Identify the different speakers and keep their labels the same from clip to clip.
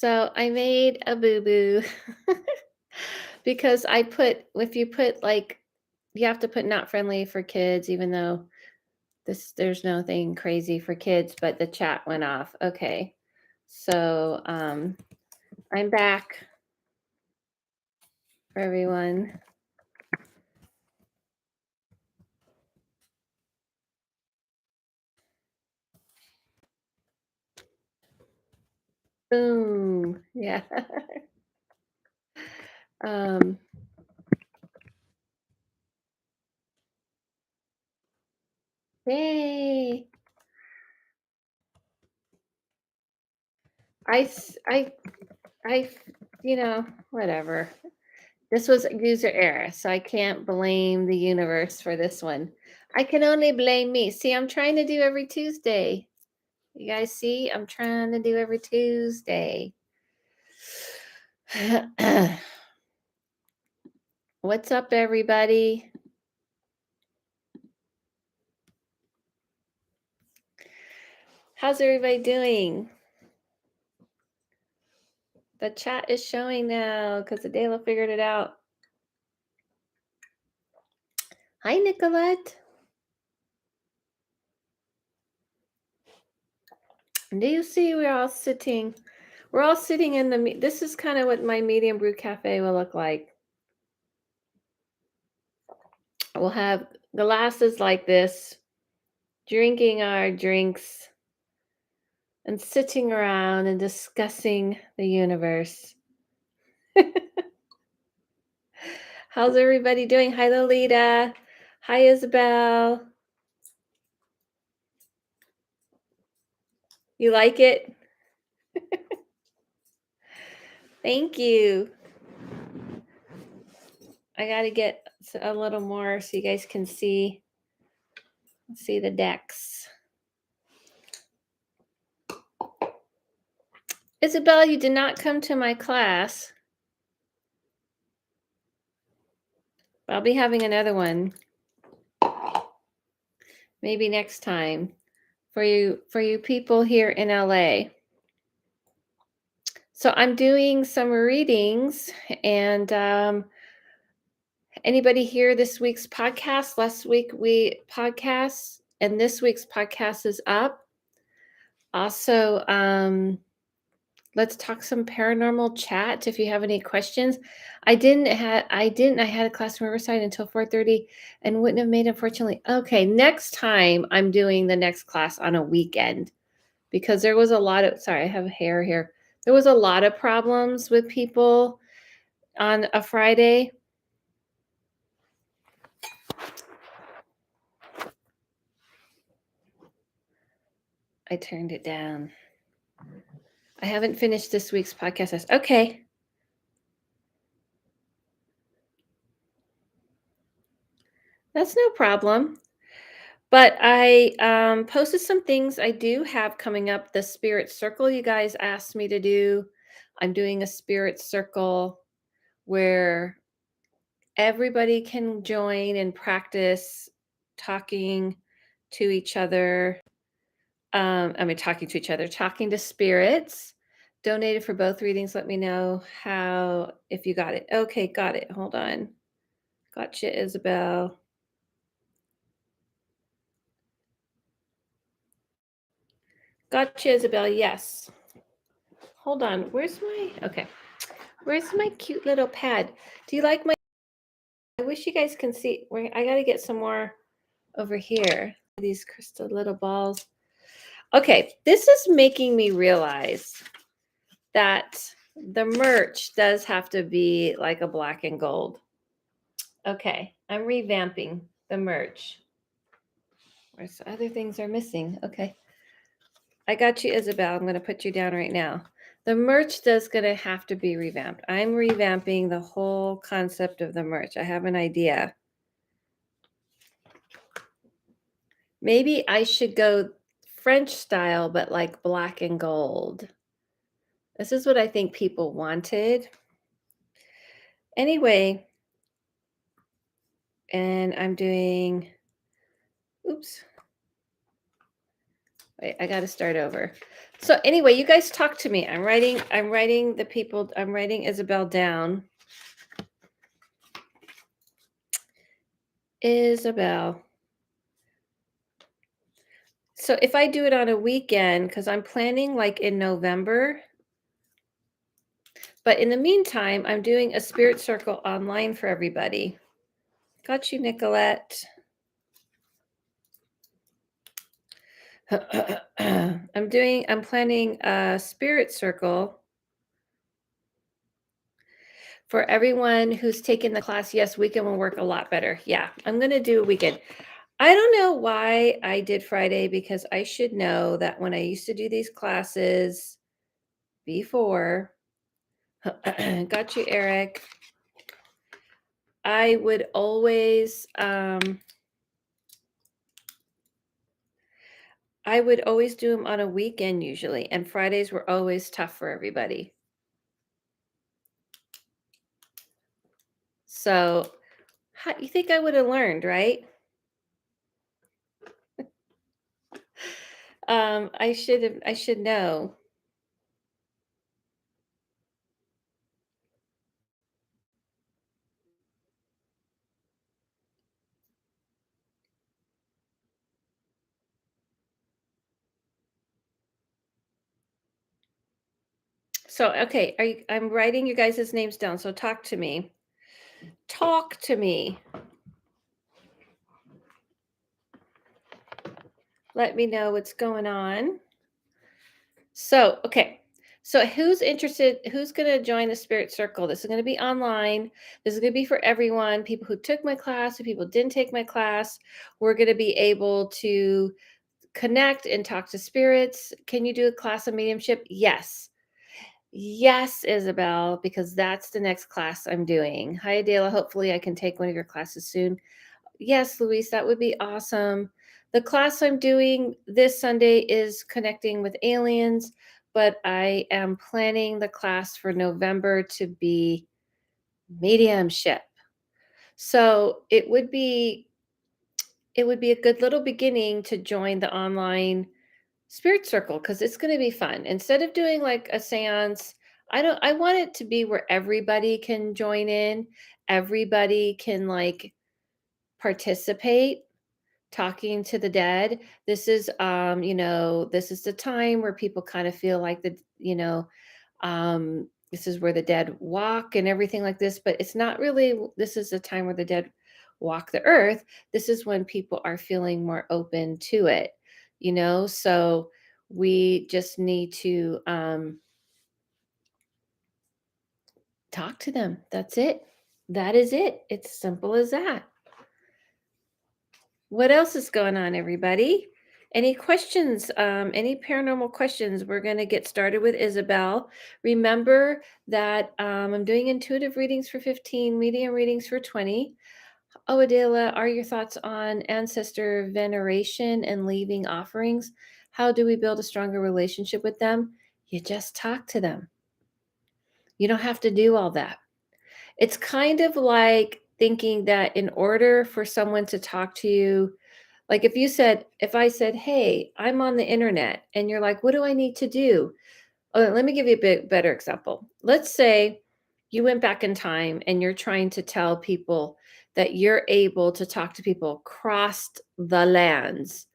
Speaker 1: So I made a boo-boo because if you put like, you have to put not friendly for kids, even though there's nothing crazy for kids, but the chat went off. Okay. So I'm back for everyone. Boom. Yeah. um Yay. I s- I whatever. This was user error, so I can't blame the universe for this one. I can only blame me. See, I'm trying to do every Tuesday. You guys see? I'm trying to do every Tuesday. What's up, everybody? How's everybody doing? The chat is showing now because Adela figured it out. Hi, Nicolette. Do you see we're all sitting? We're all sitting in the. This is kind of what my medium brew cafe will look like. We'll have glasses like this, drinking our drinks, and sitting around and discussing the universe. How's everybody doing? Hi, Lolita. Hi, Isabel. You like it? Thank you. I got to get a little more so you guys can see the decks. Isabel, you did not come to my class. I'll be having another one. Maybe next time for you people here in LA. So I'm doing some readings, and anybody hear this week's podcast? Last week we podcast, and this week's podcast is up. Also, let's talk some paranormal chat if you have any questions. I had a class in Riverside until 4:30 and wouldn't have made, unfortunately. Okay, next time I'm doing the next class on a weekend because there was a lot of, sorry, I have hair here. There was a lot of problems with people on a Friday. I turned it down. I haven't finished this week's podcast. Okay. That's no problem. But I posted some things I do have coming up. The spirit circle you guys asked me to do. I'm doing a spirit circle where everybody can join and practice talking to each other. Talking to each other, talking to spirits. Donated for both readings. Let me know if you got it. Okay, got it. Hold on. Gotcha, Isabel. Gotcha, Isabel. Yes. Hold on. Where's my cute little pad? Do you like my? I wish you guys can see. I got to get some more over here. These crystal little balls. Okay, this is making me realize that the merch does have to be like a black and gold. Okay, I'm revamping the merch. Where's the other things are missing? Okay. I got you, Isabel. I'm going to put you down right now. The merch does going to have to be revamped. I'm revamping the whole concept of the merch. I have an idea. Maybe I should go French style, but like black and gold. This is what I think people wanted. Anyway, and I'm doing, oops. Wait, I got to start over. So anyway, you guys talk to me. I'm writing Isabel down. Isabel. So if I do it on a weekend, because I'm planning like in November, but in the meantime, I'm doing a spirit circle online for everybody. Got you, Nicolette. I'm planning a spirit circle for everyone who's taken the class. Yes, weekend will work a lot better. Yeah, I'm going to do a weekend. I don't know why I did Friday, because I should know that when I used to do these classes before, got you, Eric, I would always do them on a weekend usually, and Fridays were always tough for everybody. So you think I would have learned, right? I should know. So, okay, I'm writing you guys' names down. So talk to me. Talk to me. Let me know what's going on. So, okay. So who's interested? Who's going to join the Spirit Circle? This is going to be online. This is going to be for everyone. People who took my class, who people didn't take my class. We're going to be able to connect and talk to spirits. Can you do a class of mediumship? Yes. Yes, Isabel, because that's the next class I'm doing. Hi, Adela. Hopefully I can take one of your classes soon. Yes, Luis, that would be awesome. The class I'm doing this Sunday is connecting with aliens, but I am planning the class for November to be mediumship. So it would be a good little beginning to join the online spirit circle, because it's going to be fun. Instead of doing like a seance, I want it to be where everybody can join in, everybody can like participate, talking to the dead. This is this is the time where people kind of feel like this is where the dead walk and everything like this, but it's not really. This is the time where the dead walk the earth. This is when people are feeling more open to it, so we just need to talk to them. That's it. That is it. It's simple as that. What else is going on, everybody? Any questions? Any paranormal questions? We're going to get started with Isabel. Remember that I'm doing intuitive readings for 15, medium readings for 20. Oh, Adela, are your thoughts on ancestor veneration and leaving offerings? How do we build a stronger relationship with them? You just talk to them. You don't have to do all that. It's kind of like thinking that in order for someone to talk to you, like if I said, hey, I'm on the internet, and you're like, what do I need to do? Oh, let me give you a bit better example. Let's say you went back in time and you're trying to tell people that you're able to talk to people across the lands.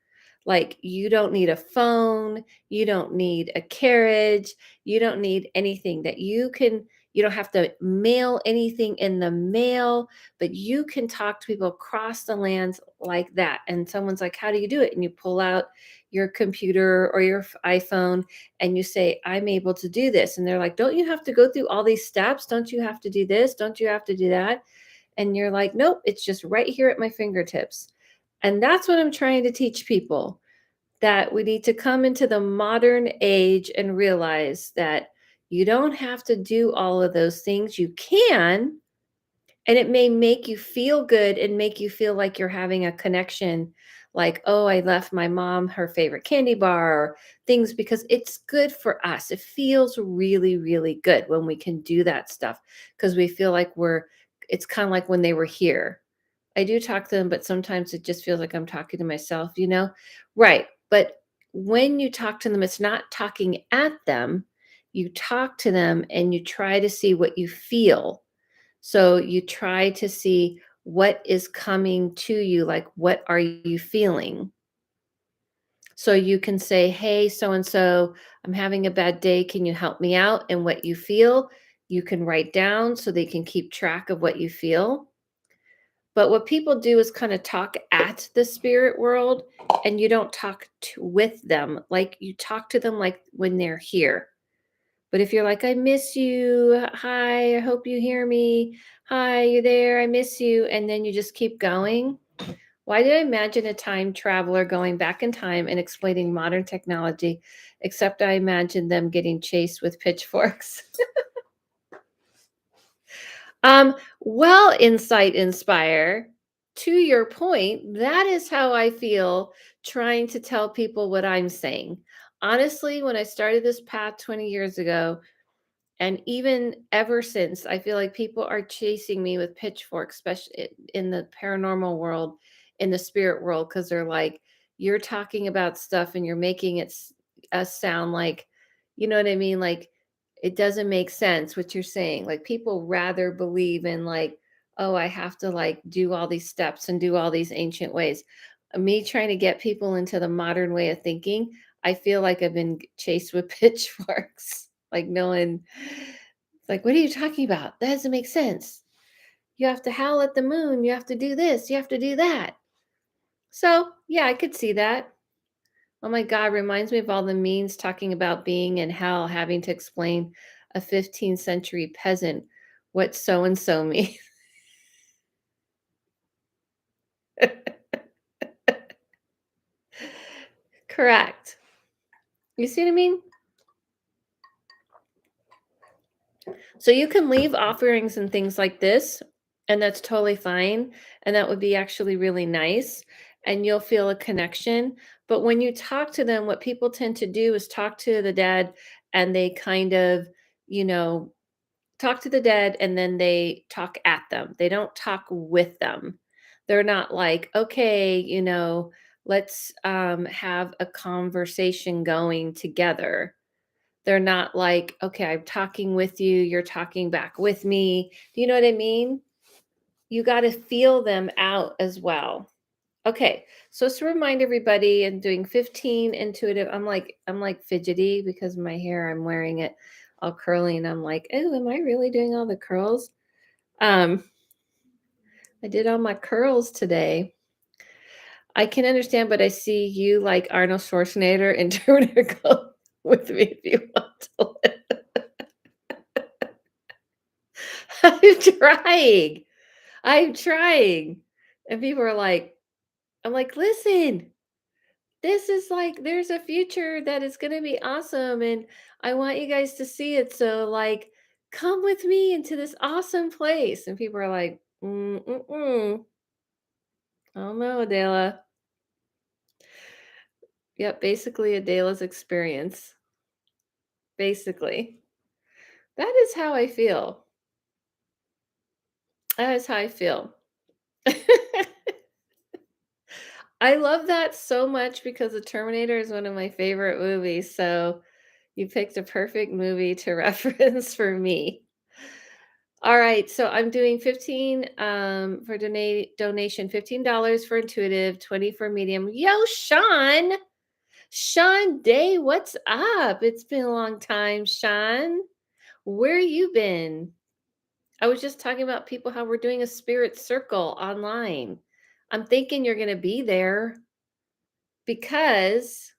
Speaker 1: Like, you don't need a phone, you don't need a carriage, you don't need anything, that you don't have to mail anything in the mail, but you can talk to people across the lands like that. And someone's like, how do you do it? And you pull out your computer or your iPhone and you say, I'm able to do this. And they're like, don't you have to go through all these steps? Don't you have to do this? Don't you have to do that? And you're like, nope, it's just right here at my fingertips. And that's what I'm trying to teach people, that we need to come into the modern age and realize that you don't have to do all of those things. You can, and it may make you feel good and make you feel like you're having a connection, like, oh, I left my mom her favorite candy bar, or things, because it's good for us. It feels really, really good when we can do that stuff, because we feel like it's kind of like when they were here. I do talk to them, but sometimes it just feels like I'm talking to myself, Right. But when you talk to them, it's not talking at them. You talk to them and you try to see what you feel. So you try to see what is coming to you, like what are you feeling? So you can say, "Hey, so and so, I'm having a bad day. Can you help me out?" And what you feel, you can write down so they can keep track of what you feel. But what people do is kind of talk at the spirit world and you don't talk with them. Like you talk to them like when they're here. But if you're like, "I miss you. Hi, I hope you hear me. Hi, you there? I miss you." And then you just keep going. Why did I imagine a time traveler going back in time and explaining modern technology, except I imagined them getting chased with pitchforks? Well, Insight Inspire, to your point, that is how I feel trying to tell people what I'm saying. Honestly, when I started this path 20 years ago, and even ever since, I feel like people are chasing me with pitchforks, especially in the paranormal world, in the spirit world, because they're like, you're talking about stuff and you're making it us sound like, you know what I mean? Like it doesn't make sense what you're saying. Like people rather believe in like, oh, I have to like do all these steps and do all these ancient ways. Me trying to get people into the modern way of thinking, I feel like I've been chased with pitchforks. Like no one, like, what are you talking about? That doesn't make sense. You have to howl at the moon. You have to do this. You have to do that. So yeah, I could see that. Oh my God, reminds me of all the memes talking about being in hell, having to explain a 15th century peasant what so and so means. Correct. You see what I mean? So you can leave offerings and things like this, and that's totally fine. And that would be actually really nice. And you'll feel a connection. But when you talk to them, what people tend to do is talk to the dead and they kind of, you know, talk to the dead and then they talk at them. They don't talk with them. They're not like, okay, let's have a conversation going together. They're not like, "Okay, I'm talking with you, you're talking back with me." Do you know what I mean? You gotta feel them out as well. Okay, so let's remind everybody and doing 15 intuitive. I'm like fidgety because my hair, I'm wearing it all curly, and I'm like, "Oh, am I really doing all the curls?" Um, I did all my curls today. I can understand, but I see you like Arnold Schwarzenegger and Terminator go with me if you want to live. I'm trying. I'm trying. And people are like, I'm like, listen, this is like, there's a future that is going to be awesome. And I want you guys to see it. So, like, come with me into this awesome place. And people are like, I don't know, Adela. Yep, basically Adela's experience. Basically. That is how I feel. That is how I feel. I love that so much because The Terminator is one of my favorite movies. So you picked a perfect movie to reference for me. All right, so I'm doing 15 for donation, $15 for intuitive, 20 for medium. Yo, Sean. Sean Day, what's up? It's been a long time, Sean. Where you been? I was just talking about people how we're doing a spirit circle online. I'm thinking you're going to be there because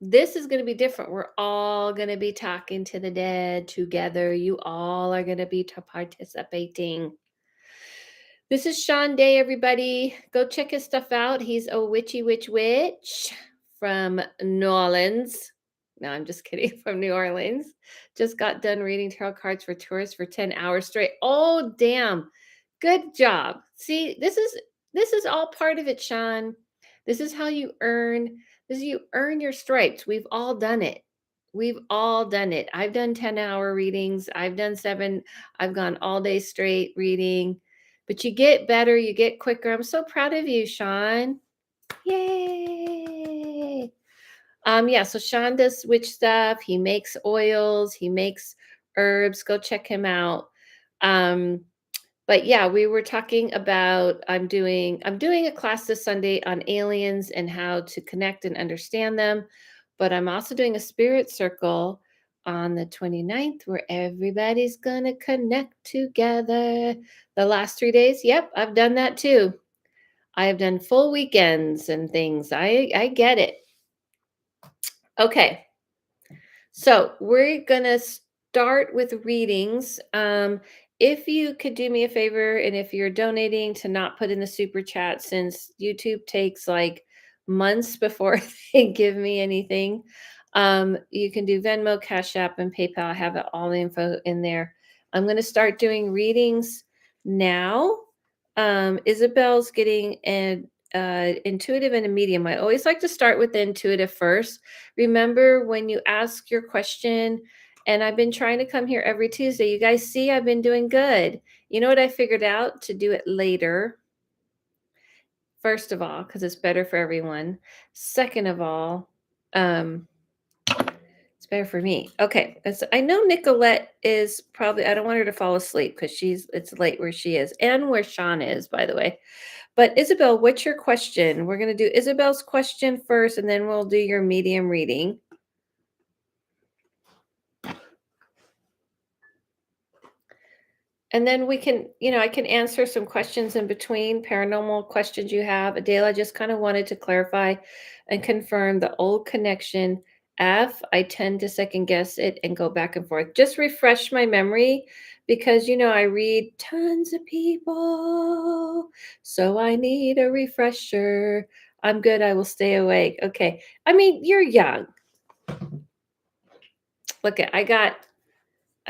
Speaker 1: this is going to be different. We're all going to be talking to the dead together. You all are going to be participating. This is Sean Day, everybody. Go check his stuff out. He's a witchy witch from New Orleans. No, I'm just kidding. From New Orleans. Just got done reading tarot cards for tourists for 10 hours straight. Oh, damn. Good job. See, this is all part of it, Sean. This is how you earn. This is you earn your stripes. We've all done it. We've all done it. I've done 10-hour readings. I've done 7. I've gone all day straight reading. But you get better, you get quicker. I'm so proud of you, Sean. Yay. Yeah, so Sean does witch stuff. He makes oils, he makes herbs. Go check him out. Um, but yeah, we were talking about I'm doing a class this Sunday on aliens and how to connect and understand them. But I'm also doing a spirit circle on the 29th where everybody's gonna connect together. The last 3 days, yep, I've done that too. I have done full weekends and things. I get it. Okay. So we're gonna start with readings. If you could do me a favor, and if you're donating, to not put in the super chat, since YouTube takes like months before they give me anything. You can do Venmo, Cash App, and PayPal. I have all the info in there. I'm gonna start doing readings now. Isabel's getting an intuitive and a medium. I always like to start with the intuitive first. Remember when you ask your question, and I've been trying to come here every Tuesday. You guys see, I've been doing good. You know what I figured out? To do it later, first of all, because it's better for everyone. Second of all, um, it's better for me. Okay. I know Nicolette is probably, I don't want her to fall asleep because it's late where she is and where Sean is, by the way. But Isabel, what's your question? We're going to do Isabel's question first, and then we'll do your medium reading. And then we can, I can answer some questions in between, paranormal questions you have. Adela, just kind of wanted to clarify and confirm the old connection. F, I tend to second guess it and go back and forth. Just refresh my memory because, I read tons of people. So I need a refresher. I'm good. I will stay awake. Okay. I mean, you're young. Look at, I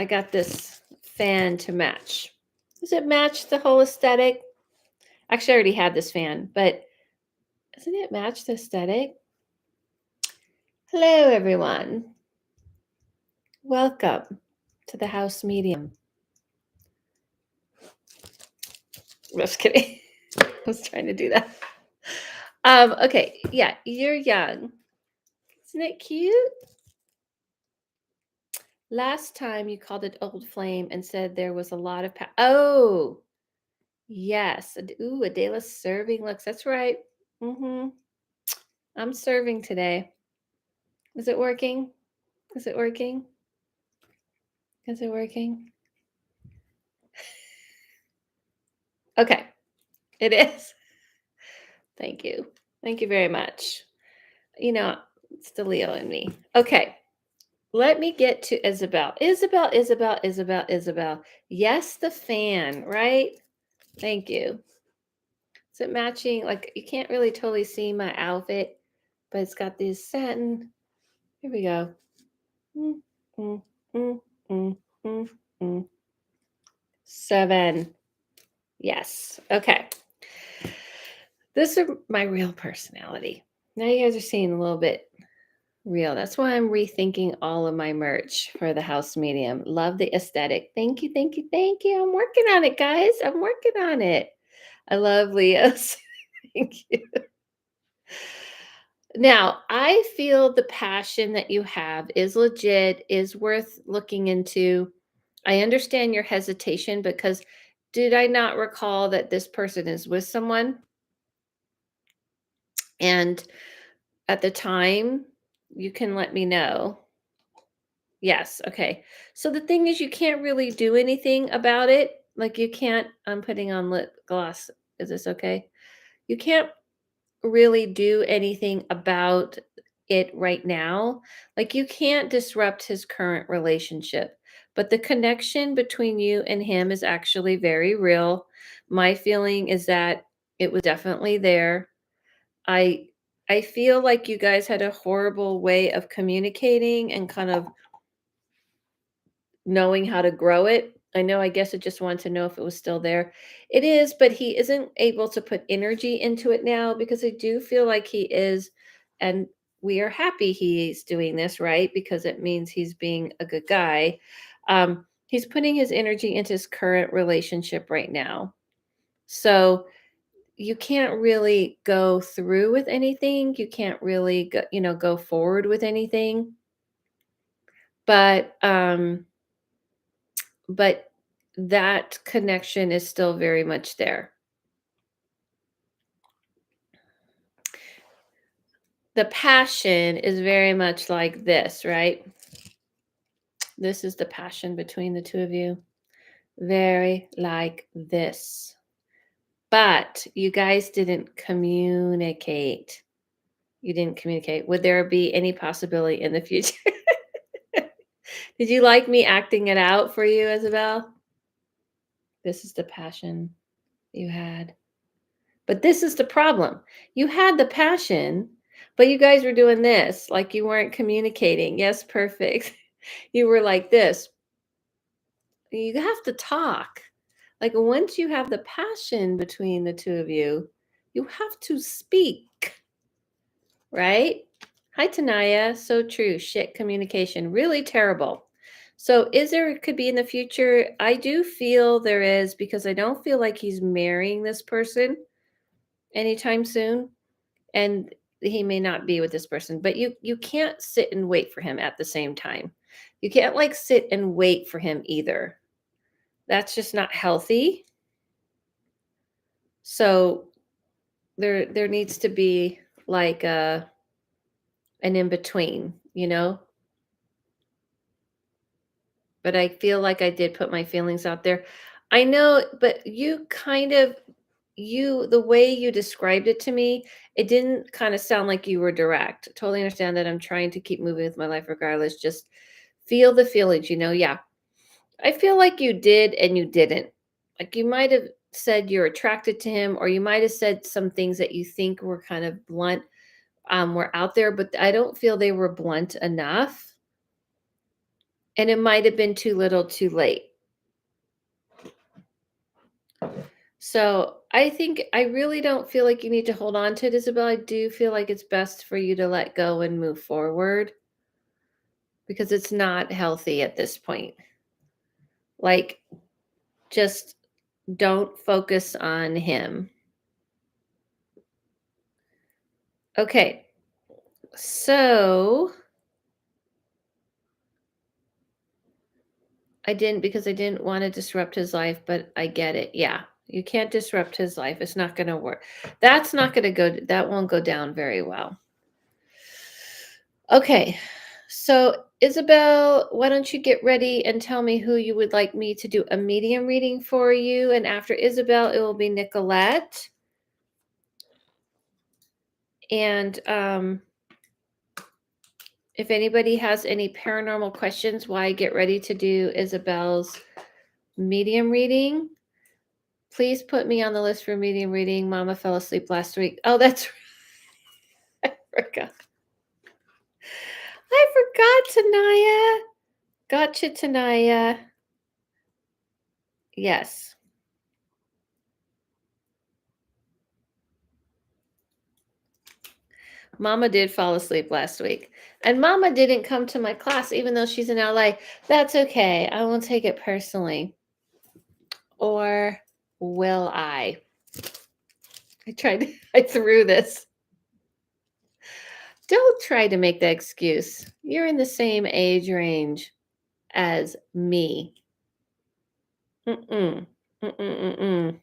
Speaker 1: got this fan to match. Does it match the whole aesthetic? Actually, I already had this fan, but doesn't it match the aesthetic? Hello, everyone. Welcome to the house medium. Just kidding. I was trying to do that. Okay, yeah, you're young. Isn't it cute? Last time you called it old flame and said there was a lot of oh, yes. Ooh, Adela's serving looks. That's right. I'm serving today. Is it working? Is it working? Is it working? Okay, it is. Thank you. Thank you very much. It's the Leo in me. Okay, let me get to Isabel. Isabel. Yes, the fan, right? Thank you. Is it matching? Like, you can't really totally see my outfit, but it's got these satin. Here we go. Mm, mm, mm, mm, mm, mm. 7. Yes. Okay. This is my real personality. Now you guys are seeing a little bit real. That's why I'm rethinking all of my merch for the house medium. Love the aesthetic. Thank you, thank you, thank you. I'm working on it, guys. I'm working on it. I love Leos. Thank you. Now, I feel the passion that you have is legit, is worth looking into. I understand your hesitation because did I not recall that this person is with someone? And at the time, you can let me know. Yes, okay. So the thing is, you can't really do anything about it. Like, you can't I'm putting on lip gloss. Is this okay? You can't really do anything about it right now. Like, you can't disrupt his current relationship, but the connection between you and him is actually very real. My feeling is that it was definitely there. I I feel like you guys had a horrible way of communicating and kind of knowing how to grow it. I guess it just wanted to know if it was still there. It is, but he isn't able to put energy into it now because I do feel like he is, and we are happy he's doing this, right? Because it means he's being a good guy. He's putting his energy into his current relationship right now. So you can't really go through with anything. You can't really go forward with anything. But that connection is still very much there. The passion is very much like this, right? This is the passion between the two of you. Very like this. But you guys didn't communicate. You didn't communicate. Would there be any possibility in the future? Did you like me acting it out for you, Isabel? This is the passion you had. But this is the problem. You had the passion, but you guys were doing this, like you weren't communicating. Yes, perfect. You were like this. You have to talk. Like once you have the passion between the two of you, you have to speak, right? Hi, Tanaya. So true. Shit communication. Really terrible. So is there could be in the future? I do feel there is because I don't feel like he's marrying this person anytime soon. And he may not be with this person, but you can't sit and wait for him at the same time. You can't like sit and wait for him either. That's just not healthy. So there needs to be like an in between, but I feel like I did put my feelings out there. I know, but you kind of the way you described it to me, it didn't kind of sound like you were direct. Totally understand that I'm trying to keep moving with my life regardless. Just feel the feelings, yeah. I feel like you did and you didn't. Like you might have said you're attracted to him, or you might have said some things that you think were kind of blunt, were out there, but I don't feel they were blunt enough. And it might have been too little too late. So I think I really don't feel like you need to hold on to it, Isabel. I do feel like it's best for you to let go and move forward because it's not healthy at this point. Like, just don't focus on him. Okay. So I didn't because I didn't want to disrupt his life, but I get it. Yeah. You can't disrupt his life. It's not going to work. That's not going to go, that won't go down very well. Okay. So, Isabel, why don't you get ready and tell me who you would like me to do a medium reading for you? And after Isabel, it will be Nicolette. And if anybody has any paranormal questions, why I get ready to do Isabel's medium reading, please put me on the list for medium reading. Mama fell asleep last week. Oh, that's right. I forgot. I forgot, Tanaya. Gotcha, Tanaya. Yes. Mama did fall asleep last week. And Mama didn't come to my class, even though she's in LA. That's okay. I won't take it personally. Or will I? I threw this. Don't try to make that excuse. You're in the same age range as me. Mm-mm. Mm-mm-mm-mm.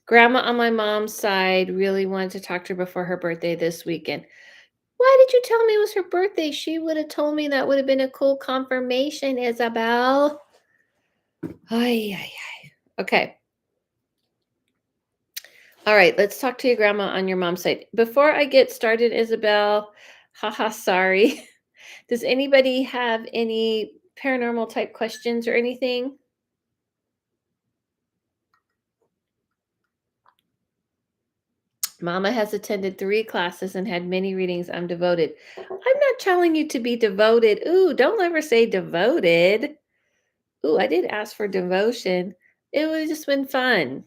Speaker 1: Grandma on my mom's side really wanted to talk to her before her birthday this weekend. Why did you tell me it was her birthday? She would have told me that would have been a cool confirmation, Isabel. Ay, ay, ay. Okay. All right, let's talk to your grandma on your mom's side. Before I get started, Isabel, haha, sorry. Does anybody have any paranormal type questions or anything? Mama has attended 3 classes and had many readings. I'm devoted. I'm not telling you to be devoted. Ooh, don't ever say devoted. Ooh, I did ask for devotion. It would just been fun.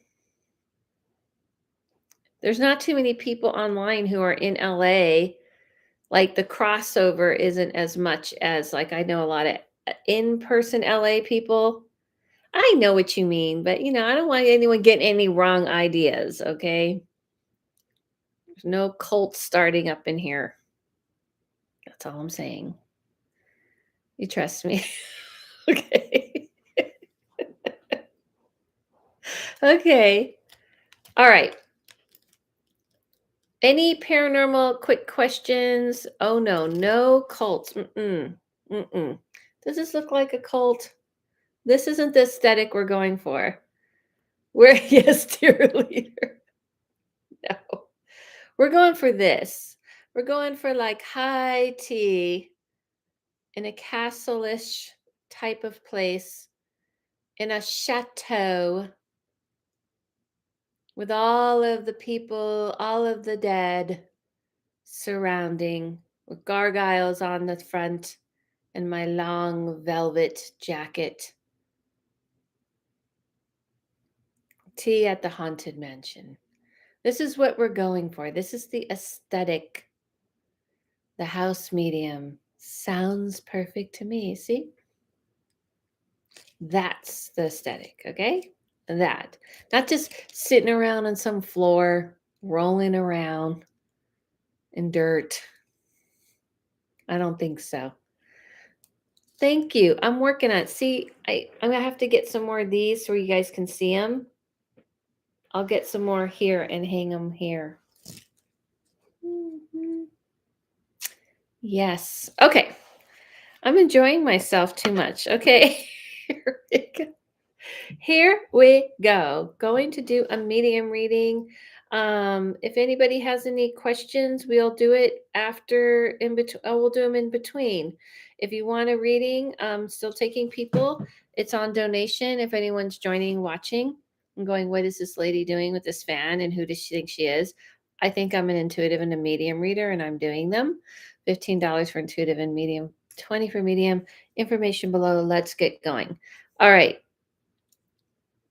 Speaker 1: There's not too many people online who are in LA. Like the crossover isn't as much as like I know a lot of in-person LA people. I know what you mean, but I don't want anyone getting any wrong ideas, okay? There's no cult starting up in here. That's all I'm saying. You trust me. Okay. Okay. All right. Any paranormal quick questions? Oh no, no cults. Mm-mm. Mm-mm. Does this look like a cult? This isn't the aesthetic we're going for. We're yes, dear leader. No. We're going for this. We're going for like high tea in a castle-ish type of place in a chateau with all of the people, all of the dead surrounding, with gargoyles on the front and my long velvet jacket. Tea at the Haunted Mansion. This is what we're going for. This is the aesthetic. The house medium sounds perfect to me. See? That's the aesthetic, okay? That. Not just sitting around on some floor, rolling around in dirt. I don't think so. Thank you. I'm working on it. See, I'm gonna have to get some more of these so you guys can see them. I'll get some more here and hang them here. Mhm. Yes. Okay. I'm enjoying myself too much. Okay. Here we go. Here we go. Going to do a medium reading. If anybody has any questions, we'll do it after in between. Oh, we'll do them in between. If you want a reading, still taking people. It's on donation. If anyone's joining, watching, and going, what is this lady doing with this fan? And who does she think she is? I think I'm an intuitive and a medium reader, and I'm doing them. $15 for intuitive and medium, 20 for medium. Information below. Let's get going. All right.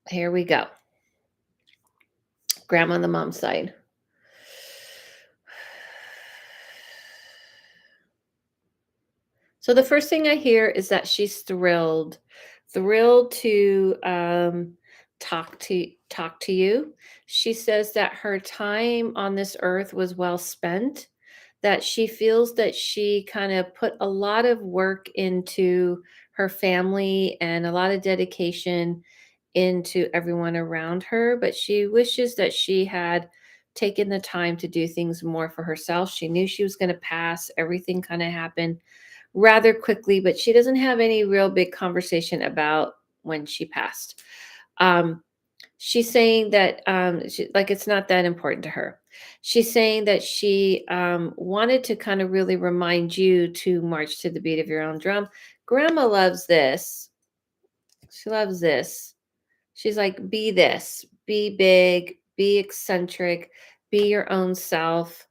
Speaker 1: Here we go. Grandma on the mom's side. So the first thing I hear is that she's thrilled to talk to you. She says that her time on this earth was well spent, that she feels that she kind of put a lot of work into her family and a lot of dedication into everyone around her, but she wishes that she had taken the time to do things more for herself. She knew she was going to pass. Everything kind of happened rather quickly, but she doesn't have any real big conversation about when she passed. She's saying that like it's not that important to her. She's saying that she wanted to kind of really remind you to march to the beat of your own drum. Grandma loves this. She loves this. She's like, be this, be big, be eccentric, be your own self.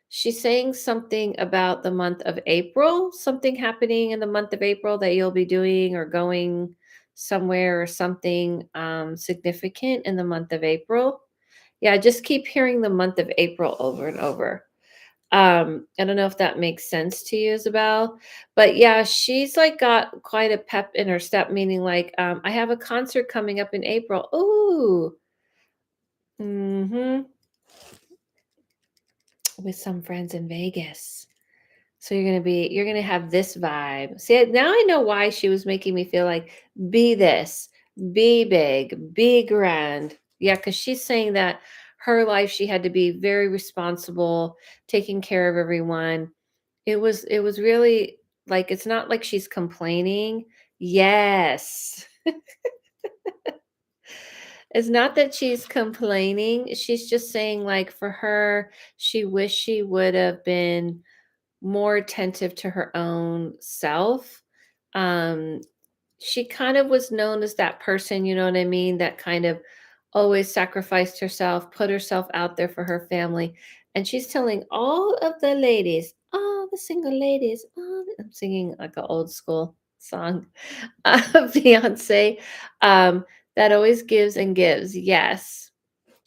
Speaker 1: She's saying something about the month of April, something happening in the month of April that you'll be doing or going somewhere or something significant in the month of April. Yeah, just keep hearing the month of April over and over. I don't know if that makes sense to you, Isabel, but yeah, she's like got quite a pep in her step, meaning like, I have a concert coming up in April. Ooh, hmm with some friends in Vegas. So you're gonna have this vibe. See, now I know why she was making me feel like be this, be big, be grand. Yeah, because she's saying that her life, she had to be very responsible, taking care of everyone. It was really like it's not like she's complaining. Yes. It's not that she's complaining. She's just saying like for her, she wished she would have been more attentive to her own self. Um, she kind of was known as that person, you know what I mean, that kind of always sacrificed herself, put herself out there for her family. And she's telling all of the ladies, all the single ladies, I'm singing like an old school song, Beyonce, um, that always gives and gives. Yes.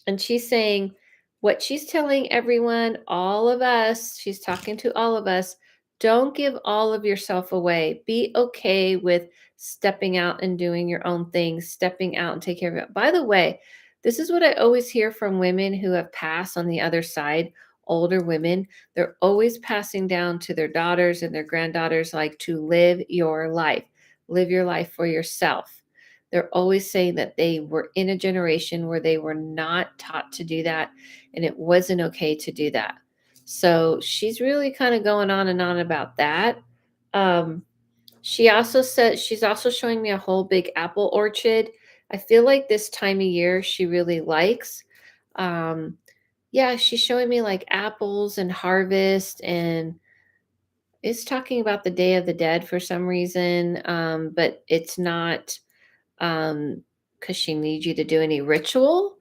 Speaker 1: And she's saying what she's telling everyone, all of us, she's talking to all of us, Don't give all of yourself away. Be okay with stepping out and doing your own thing, stepping out and take care of it. By the way, this is what I always hear from women who have passed on the other side, older women. They're always passing down to their daughters and their granddaughters, like, to live your life, live your life for yourself. They're always saying that they were in a generation where they were not taught to do that, and it wasn't okay to do that. So she's really kind of going on and on about that. Um, she also said she's also showing me a whole big apple orchard. I feel like this time of year she really likes. Um, yeah, she's showing me like apples and harvest, and it's talking about the Day of the Dead for some reason, but it's not because she needs you to do any ritual.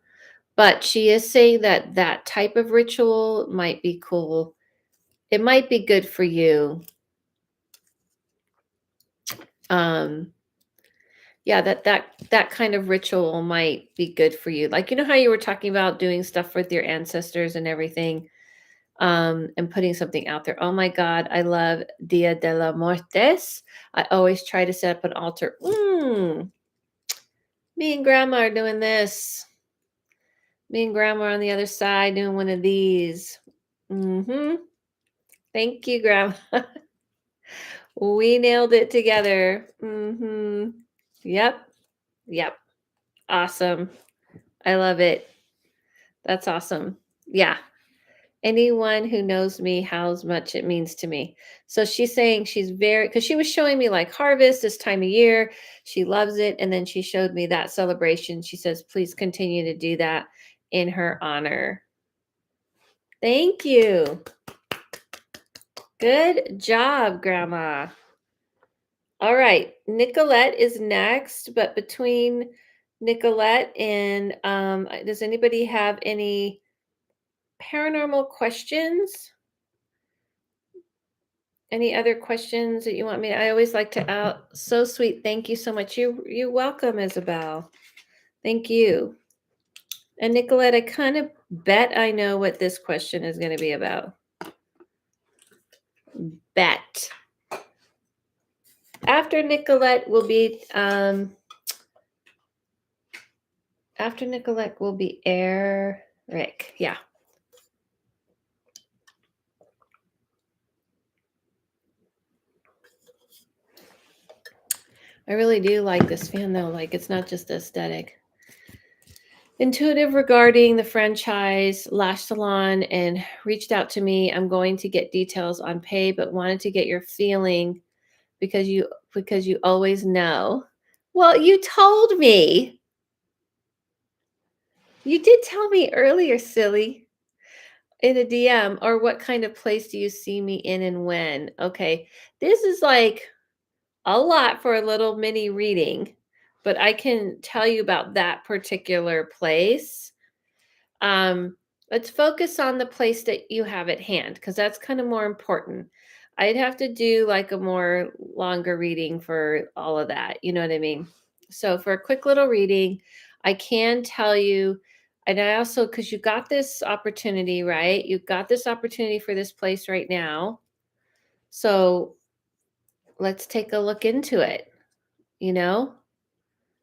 Speaker 1: But she is saying that that type of ritual might be cool. It might be good for you. Um, yeah, that kind of ritual might be good for you. Like, you know how you were talking about doing stuff with your ancestors and everything, and putting something out there. Oh my God, I love Dia de la Muertes. I always try to set up an altar. Me and Grandma are doing this. Me and Grandma are on the other side doing one of these. Mm-hmm. Thank you, Grandma. We nailed it together. Mm-hmm. Yep. Yep. Awesome. I love it. That's awesome. Yeah. Anyone who knows me, how much it means to me. So she's saying she's very, because she was showing me like harvest this time of year. She loves it. And then she showed me that celebration. She says, please continue to do that in her honor. Thank you. Good job, Grandma. All right. Nicolette is next, but between Nicolette and does anybody have any paranormal questions? Any other questions that you want me? I always like to out. So sweet. Thank you so much. You're welcome, Isabel. Thank you. And Nicolette, I kind of bet I know what this question is going to be about. Bet. After Nicolette will be Eric. Yeah. I really do like this fan though. Like, it's not just aesthetic. Intuitive regarding the franchise lash salon and reached out to me. I'm going to get details on pay, but wanted to get your feeling because you always know. Well, you told me. You did tell me earlier, silly, in a DM. Or what kind of place do you see me in and when? Okay. This is like a lot for a little mini reading, but I can tell you about that particular place. Let's focus on the place that you have at hand because that's kind of more important. I'd have to do like a more longer reading for all of that. You know what I mean? So for a quick little reading, I can tell you, and I also, because you got this opportunity, right? You've got this opportunity for this place right now. So let's take a look into it, you know?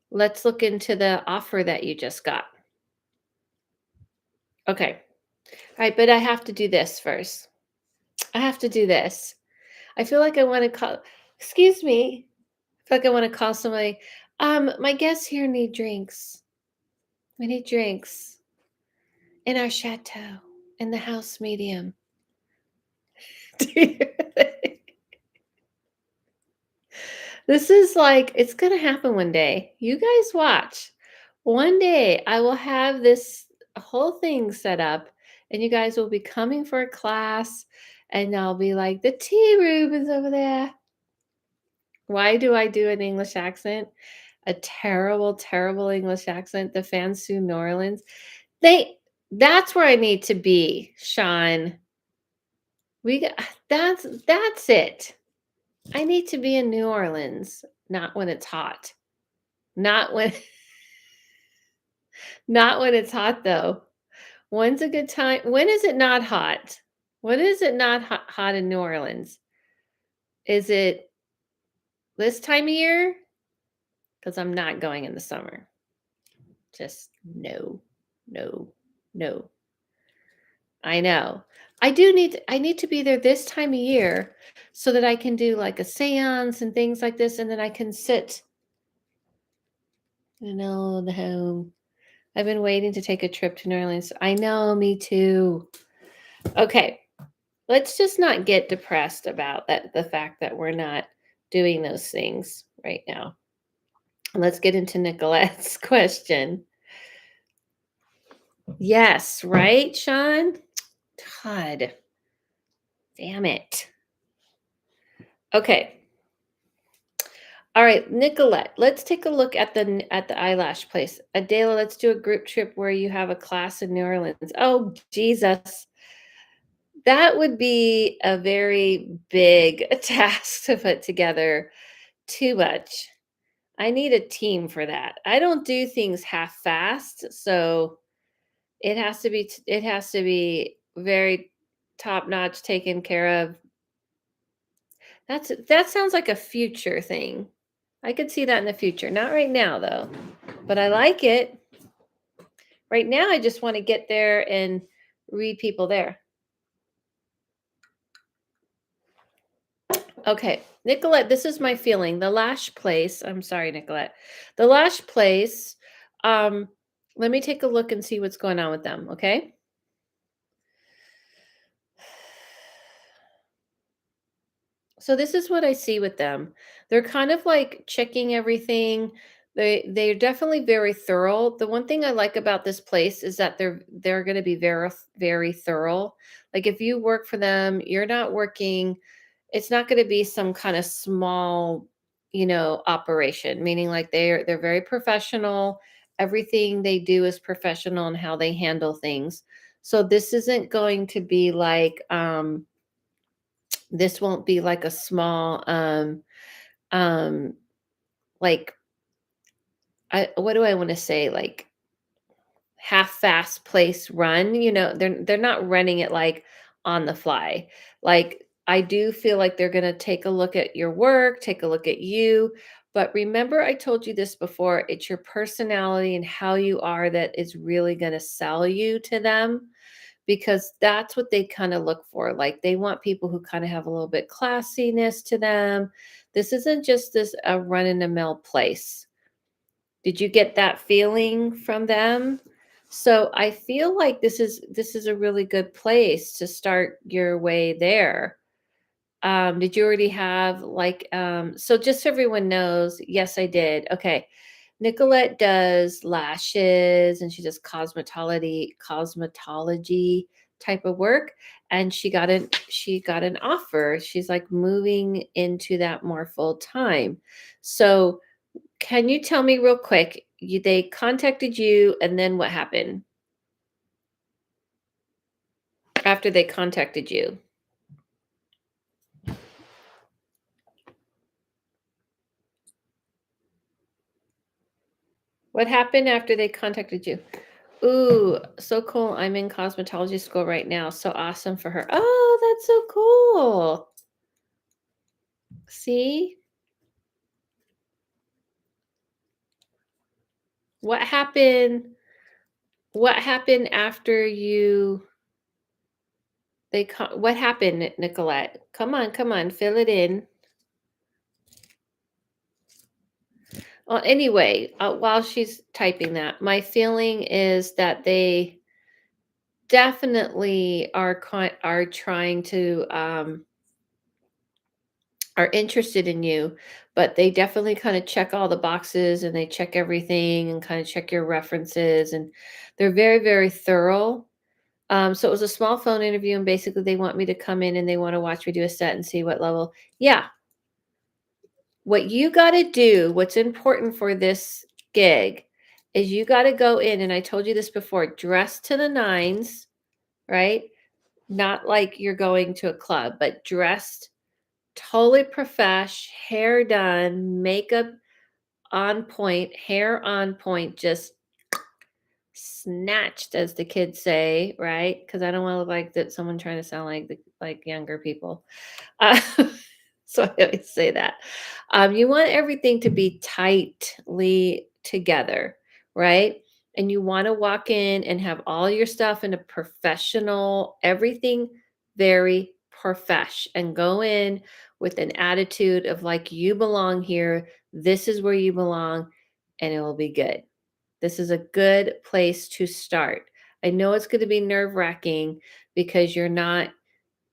Speaker 1: Let's look into the offer that you just got. Okay. All right, but I have to do this first. I have to do this. I feel like I want to call, excuse me. I feel like I want to call somebody. My guests here need drinks. We need drinks in our chateau, in the house medium. This is like, it's going to happen one day. You guys watch. One day I will have this whole thing set up and you guys will be coming for a class and I'll be like, the tea room is over there. Why do I do an English accent? A terrible, terrible English accent. The fans sue New Orleans. That's where I need to be, Sean. We got that's it. I need to be in New Orleans, not when it's hot. Not when not when it's hot though. When's a good time? When is it not hot? When is it not hot in New Orleans? Is it this time of year? Because I'm not going in the summer. Just no, no, no. I know. I need to be there this time of year so that I can do like a seance and things like this, and then I can sit, the home. I've been waiting to take a trip to New Orleans. I know, me too. Okay, let's just not get depressed about the fact that we're not doing those things right now. Let's get into Nicolette's question. Yes, right, Sean? Todd. Damn it. Okay. All right, Nicolette, let's take a look at the eyelash place. Adela, let's do a group trip where you have a class in New Orleans. Oh, Jesus. That would be a very big task to put together. Too much. I need a team for that. I don't do things half-fast, so it has to be very top-notch, taken care of. That sounds like a future thing. I could see that in the future. Not right now though. But I like it. Right now I just want to get there and read people there. Okay, Nicolette, this is my feeling. The lash place, I'm sorry, Nicolette. The lash place, um, let me take a look and see what's going on with them, okay? So this is what I see with them. They're kind of like checking everything. They're definitely very thorough. The one thing I like about this place is that they're going to be very thorough. Like if you work for them, you're not working, it's not going to be some kind of small, operation, meaning like they're very professional. Everything they do is professional in how they handle things. So this isn't going to be like this won't be like a small um like what do I want to say, like half fast place run, they're not running it like on the fly. Like I do feel like they're going to take a look at your work, take a look at you, but remember I told you this before, it's your personality and how you are that is really going to sell you to them, because that's what they kind of look for. Like they want people who kind of have a little bit classiness to them. This isn't just this a run in the mill place. Did you get that feeling from them? So I feel like this is a really good place to start your way there. Did you already have like so just so everyone knows, yes, I did. Okay. Nicolette does lashes and she does cosmetology type of work. And she got an offer. She's like moving into that more full time. So can you tell me real quick, they contacted you and then what happened after they contacted you? What happened after they contacted you? Ooh, so cool. I'm in cosmetology school right now. So awesome for her. Oh, that's so cool. See? What happened? What happened after what happened, Nicolette? Come on, fill it in. Well, anyway, while she's typing that, my feeling is that they definitely are trying to are interested in you, but they definitely kind of check all the boxes and they check everything and kind of check your references, and they're very thorough. So it was a small phone interview, and basically they want me to come in and they want to watch me do a set and see what level. Yeah, what you got to do, what's important for this gig, is you got to go in, and I told you this before, dress to the nines, right? Not like you're going to a club, but dressed totally profesh, hair done, makeup on point, hair on point, just snatched, as the kids say, right? Because I don't want to look like that someone trying to sound like like younger people. Uh, So I always say that. You want everything to be tightly together, right? And you want to walk in and have all your stuff in a professional, everything very profesh, and go in with an attitude of like, you belong here. This is where you belong, and it will be good. This is a good place to start. I know it's going to be nerve wracking because you're not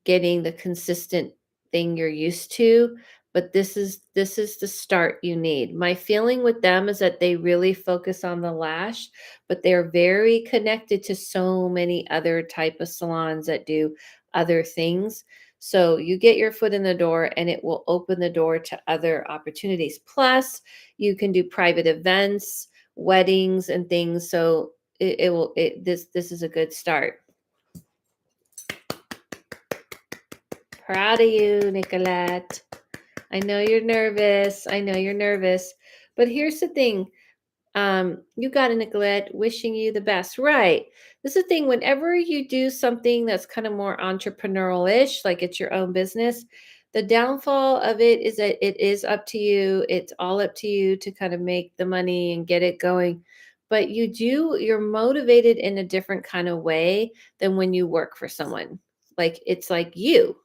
Speaker 1: getting the consistent thing you're used to, but this is the start you need. My feeling with them is that they really focus on the lash, but they're very connected to so many other type of salons that do other things. So you get your foot in the door and it will open the door to other opportunities. Plus, you can do private events, weddings and things. So it will it this is a good start. Proud of you, Nicolette. I know you're nervous. I know you're nervous. But here's the thing. You got it, Nicolette. Wishing you the best. Right. This is the thing. Whenever you do something that's kind of more entrepreneurial-ish, like it's your own business, the downfall of it is that it is up to you. It's all up to you to kind of make the money and get it going. But you're motivated in a different kind of way than when you work for someone. Like it's like you.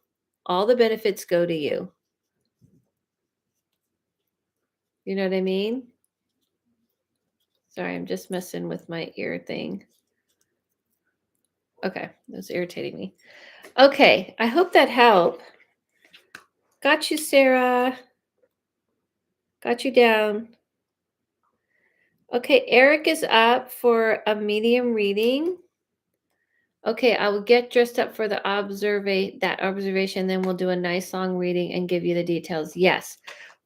Speaker 1: All the benefits go to you. You know what I mean? Sorry, I'm just messing with my ear thing. Okay, that's irritating me. Okay, I hope that helped. Got you, Sarah. Got you down. Okay, Eric is up for a medium reading. Okay, I will get dressed up for the that observation, then we'll do a nice long reading and give you the details. Yes.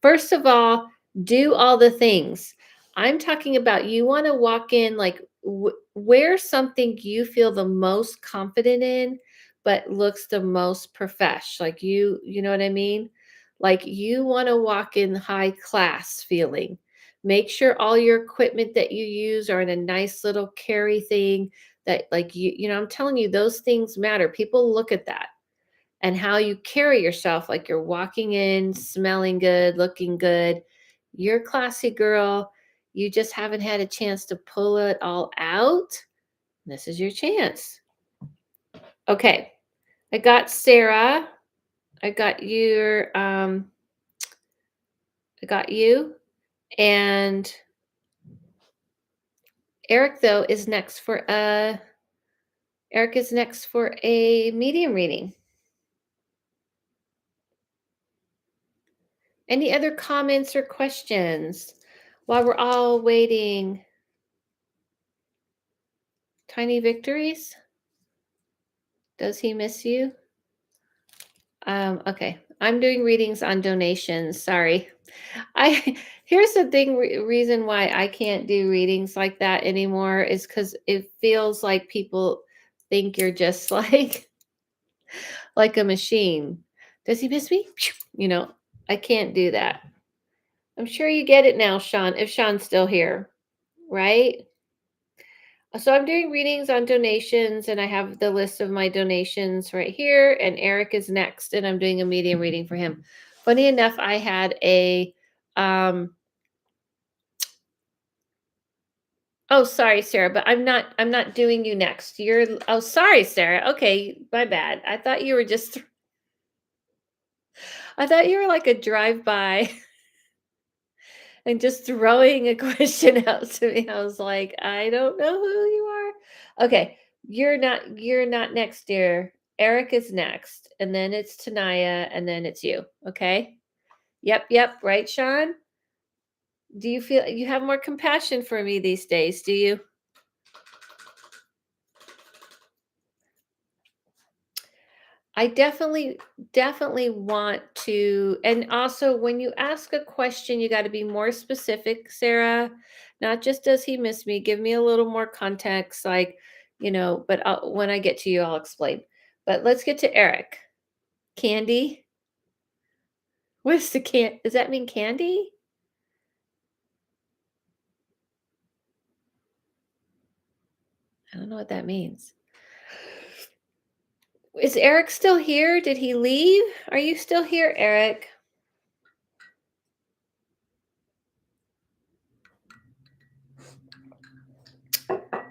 Speaker 1: First of all, do all the things. I'm talking about you want to walk in like wear something you feel the most confident in, but looks the most profesh. Like you know what I mean? Like you want to walk in high class feeling. Make sure all your equipment that you use are in a nice little carry thing that like I'm telling you those things matter. People look at that and how you carry yourself like you're walking in smelling good, looking good. You're a classy girl. You just haven't had a chance to pull it all out. This is your chance. Okay. I got Sarah. I got your I got you, and Eric though is next for a medium reading. Any other comments or questions while we're all waiting? Tiny victories? Does he miss you? Okay. I'm doing readings on donations. Sorry. I Here's the thing reason why I can't do readings like that anymore is because it feels like people think you're just like a machine. Does he miss me? I can't do that. I'm sure you get it now, Sean, if Sean's still here, right? So I'm doing readings on donations, and I have the list of my donations right here, and Eric is next, and I'm doing a medium reading for him. Funny enough, I had a oh, sorry, Sarah, but I'm not doing you next. Oh, sorry, Sarah. Okay, my bad. I thought you were like a drive-by and just throwing a question out to me. I was like, I don't know who you are. Okay, you're not next, dear. Eric is next, and then it's Tanaya, and then it's you. Okay. Yep. Right, Sean? Do you feel you have more compassion for me these days? Do you? I definitely want to, and also when you ask a question, you got to be more specific, Sarah. Not just does he miss me? Give me a little more context, but when I get to you, I'll explain. But let's get to Eric. Candy? What's the Does that mean candy? I don't know what that means. Is Eric still here? Did he leave? Are you still here, Eric?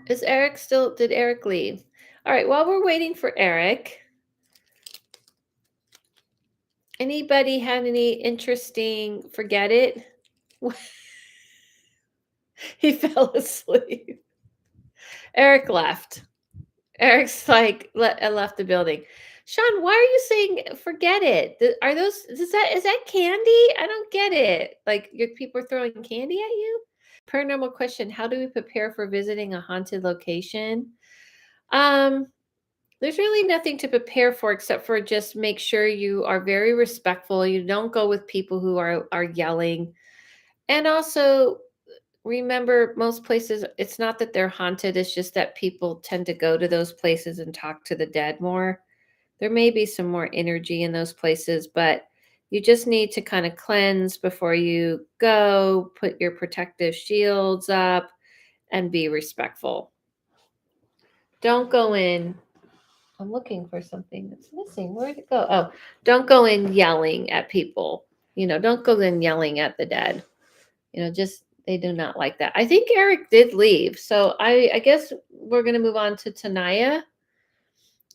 Speaker 1: Is Eric still, did Eric leave? All right, while we're waiting for Eric, anybody have any interesting, forget it? He fell asleep. Eric left. Eric's like, I left the building. Sean, why are you saying forget it? Are those, is that candy? I don't get it. Like, your people are throwing candy at you? Paranormal question: how do we prepare for visiting a haunted location? Um, there's really nothing to prepare for except for just make sure you are very respectful. You don't go with people who are yelling. And also remember, most places, it's not that they're haunted, it's just that people tend to go to those places and talk to the dead more. There may be some more energy in those places, but you just need to kind of cleanse before you go, put your protective shields up, and be respectful. Don't go in. I'm looking for something that's missing. Where'd it go? Oh, don't go in yelling at people. Don't go in yelling at the dead. Just they do not like that. I think Eric did leave. So I guess we're going to move on to Tanaya,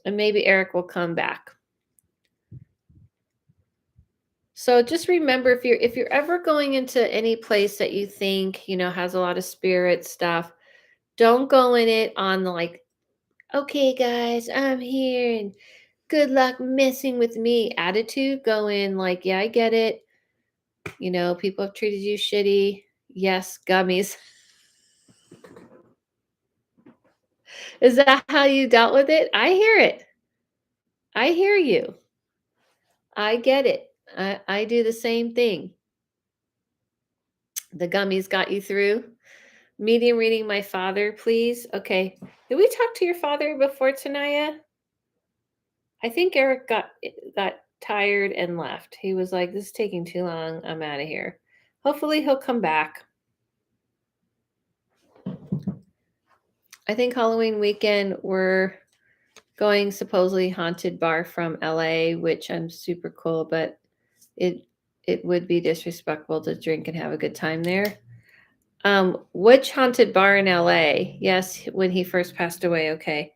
Speaker 1: and maybe Eric will come back. So just remember, if you're ever going into any place that you think, has a lot of spirit stuff, don't go in it on the like, okay guys, I'm here and good luck messing with me attitude. Go in like, yeah, I get it. People have treated you shitty. Yes, gummies. Is that how you dealt with it? I hear it. I hear you. I get it. I do the same thing. The gummies got you through. Medium reading my father, please. Okay. Did we talk to your father before, Tanaya? I think Eric got tired and left. He was like, this is taking too long. I'm out of here. Hopefully he'll come back. I think Halloween weekend we're going supposedly haunted bar from LA, which I'm super cool, but it would be disrespectful to drink and have a good time there. Which haunted bar in LA? Yes, when he first passed away. Okay.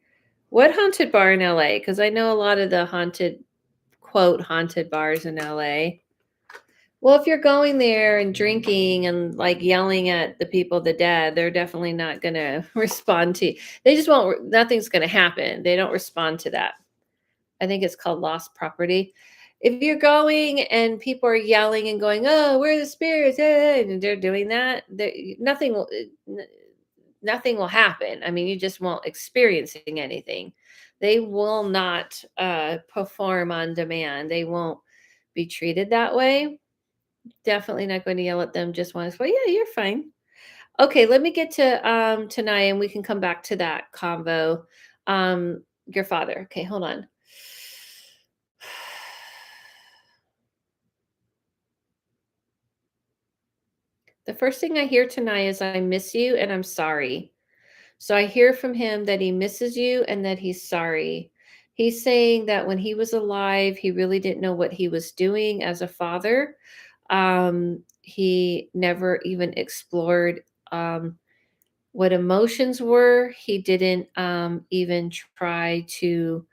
Speaker 1: What haunted bar in LA? Because I know a lot of the quote haunted bars in LA. Well, if you're going there and drinking and like yelling at the people, the dead, they're definitely not going to respond to you. They just won't, nothing's going to happen. They don't respond to that. I think it's called lost property. If you're going and people are yelling and going, oh, where are the spirits? And they're doing that, nothing will happen. I mean, you just won't experiencing anything. They will not perform on demand. They won't be treated that way. Definitely not going to yell at them just once. Well, yeah, you're fine. Okay, let me get to Tanaya, and we can come back to that convo. Your father. Okay, hold on. The first thing I hear tonight is I miss you and I'm sorry. So I hear from him that he misses you and that he's sorry. He's saying that when he was alive, he really didn't know what he was doing as a father. He never even explored what emotions were. He didn't even try to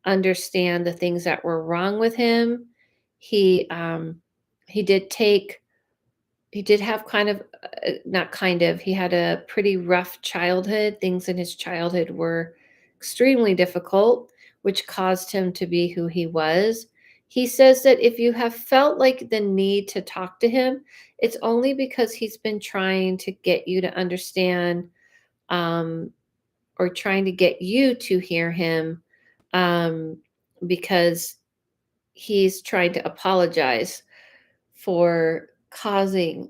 Speaker 1: understand the things that were wrong with him. He he did take he did have kind of not kind of he had a pretty rough childhood. Things in his childhood were extremely difficult, which caused him to be who he was. He says that if you have felt like the need to talk to him, it's only because he's been trying to get you to understand, um, or trying to get you to hear him, um, because he's trying to apologize for causing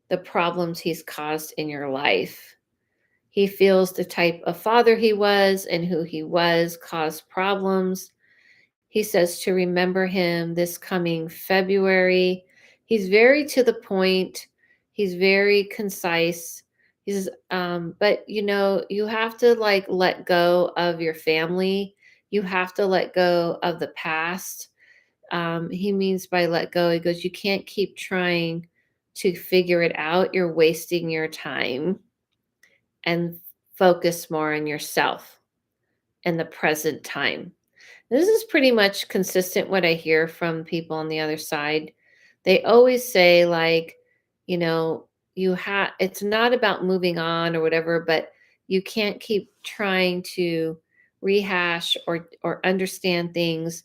Speaker 1: the problems he's caused in your life. He feels the type of father he was and who he was caused problems. He says to remember him this coming February. He's very to the point. He's very concise. He says, but you have to like let go of your family. You have to let go of the past. He means by let go, he goes, you can't keep trying to figure it out. You're wasting your time. And focus more on yourself and the present time. This is pretty much consistent what I hear from people on the other side. They always say like, you know, you have it's not about moving on or whatever, but you can't keep trying to rehash or understand things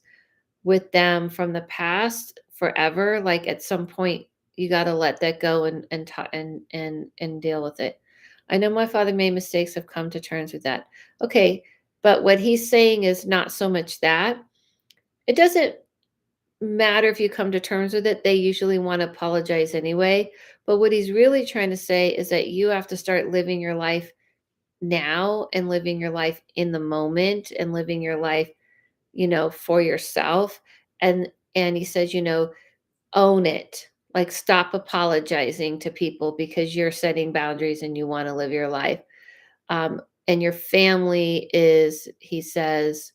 Speaker 1: with them from the past forever. Like at some point you got to let that go and deal with it. I know my father made mistakes. I've come to terms with that. Okay, but what he's saying is not so much that it doesn't matter if you come to terms with it. They usually want to apologize anyway. But what he's really trying to say is that you have to start living your life now and living your life in the moment and living your life, for yourself. And he says, own it. Like stop apologizing to people because you're setting boundaries and you want to live your life. And your family is, he says,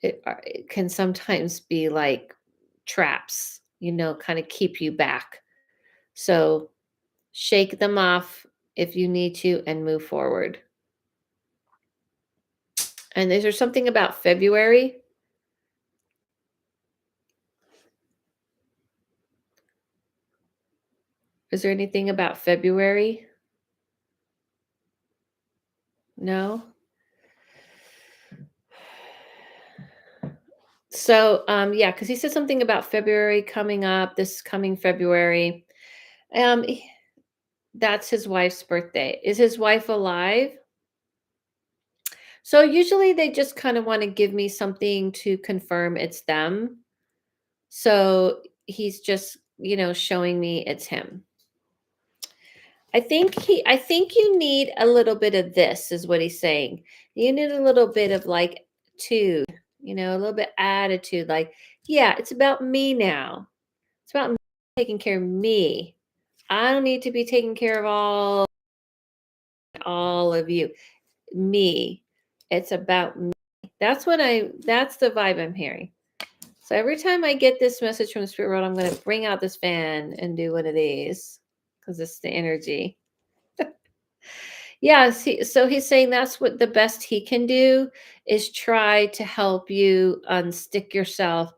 Speaker 1: it can sometimes be like traps, kind of keep you back. So shake them off if you need to and move forward. And is there something about February? Is there anything about February? No? So, yeah, because he said something about February coming up, this coming February. He- that's his wife's birthday. Is his wife alive? So usually they just kind of want to give me something to confirm it's them. So he's just, showing me it's him. I think you need a little bit of this is what he's saying. You need a little bit of like a little bit attitude like, yeah, it's about me now. It's about me taking care of me. I don't need to be taking care of all of you. Me. It's about me. That's the vibe I'm hearing. So every time I get this message from the spirit world, I'm going to bring out this fan and do one of these because it's the energy. Yeah, so he's saying that's what the best he can do is try to help you unstick yourself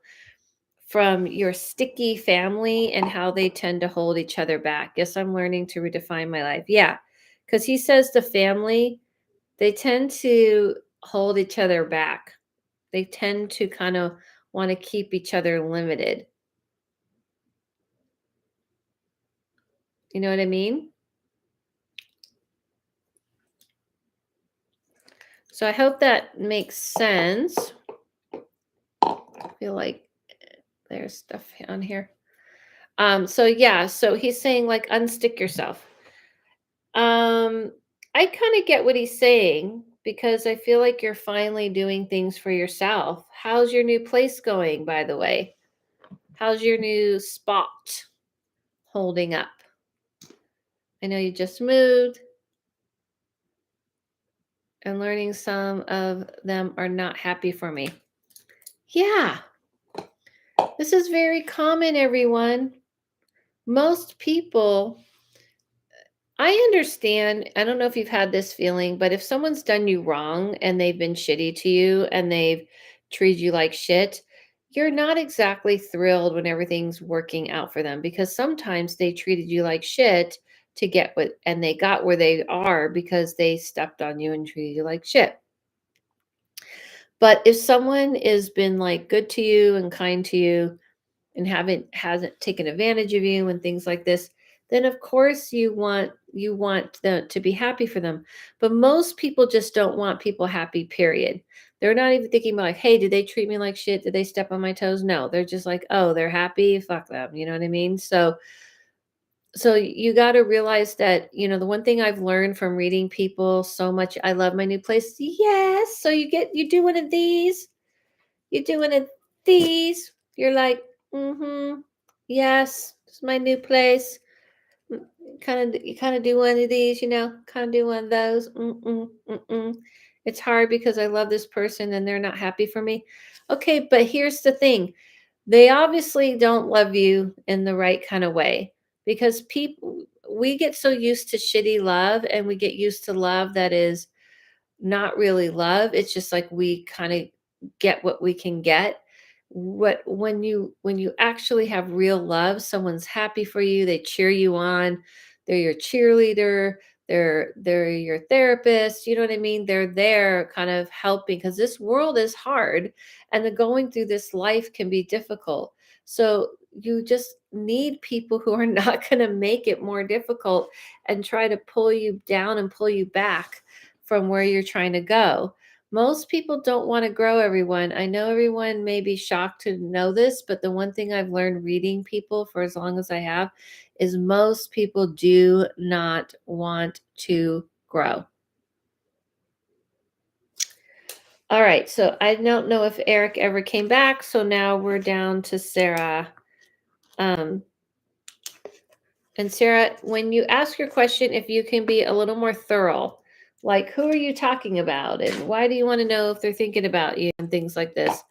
Speaker 1: from your sticky family and how they tend to hold each other back. Yes, I'm learning to redefine my life. Yeah, because he says the family, they tend to hold each other back. They tend to kind of want to keep each other limited. You know what I mean? So I hope that makes sense. I feel like there's stuff on here. So yeah, so he's saying like unstick yourself. I kind of get what he's saying because I feel like you're finally doing things for yourself. How's your new place going, by the way? How's your new spot holding up? I know you just moved and learning some of them are not happy for me. Yeah, this is very common, everyone. Most people, I understand. I don't know if you've had this feeling, but if someone's done you wrong and they've been shitty to you and they've treated you like shit, you're not exactly thrilled when everything's working out for them because sometimes they treated you like shit to get what, and they got where they are because they stepped on you and treated you like shit. But if someone has been like good to you and kind to you, and hasn't taken advantage of you and things like this, then of course you want them to be happy for them. But most people just don't want people happy, period. They're not even thinking about like, hey, did they treat me like shit? Did they step on my toes? No, they're just like, oh, they're happy, fuck them. You know what I mean? So you got to realize that, the one thing I've learned from reading people so much, I love my new place. Yes. So you do one of these. You do one of these. You're like, mm-hmm. Yes, it's my new place. You kind of do one of these, kind of do one of those. Mm-mm, mm-mm. It's hard because I love this person and they're not happy for me. Okay, but here's the thing. They obviously don't love you in the right kind of way because people we get so used to shitty love, and we get used to love that is not really love. It's just like we kind of get what we can get. What when you actually have real love, someone's happy for you, they cheer you on, they're your cheerleader, they're your therapist, you know what I mean? They're there kind of helping because this world is hard and the going through this life can be difficult. So you just need people who are not going to make it more difficult and try to pull you down and pull you back from where you're trying to go. Most people don't want to grow, everyone. I know everyone may be shocked to know this, but the one thing I've learned reading people for as long as I have is most people do not want to grow. All right, so I don't know if Eric ever came back, so now we're down to Sarah. And Sarah, when you ask your question, if you can be a little more thorough, like who are you talking about and why do you want to know if they're thinking about you and things like this.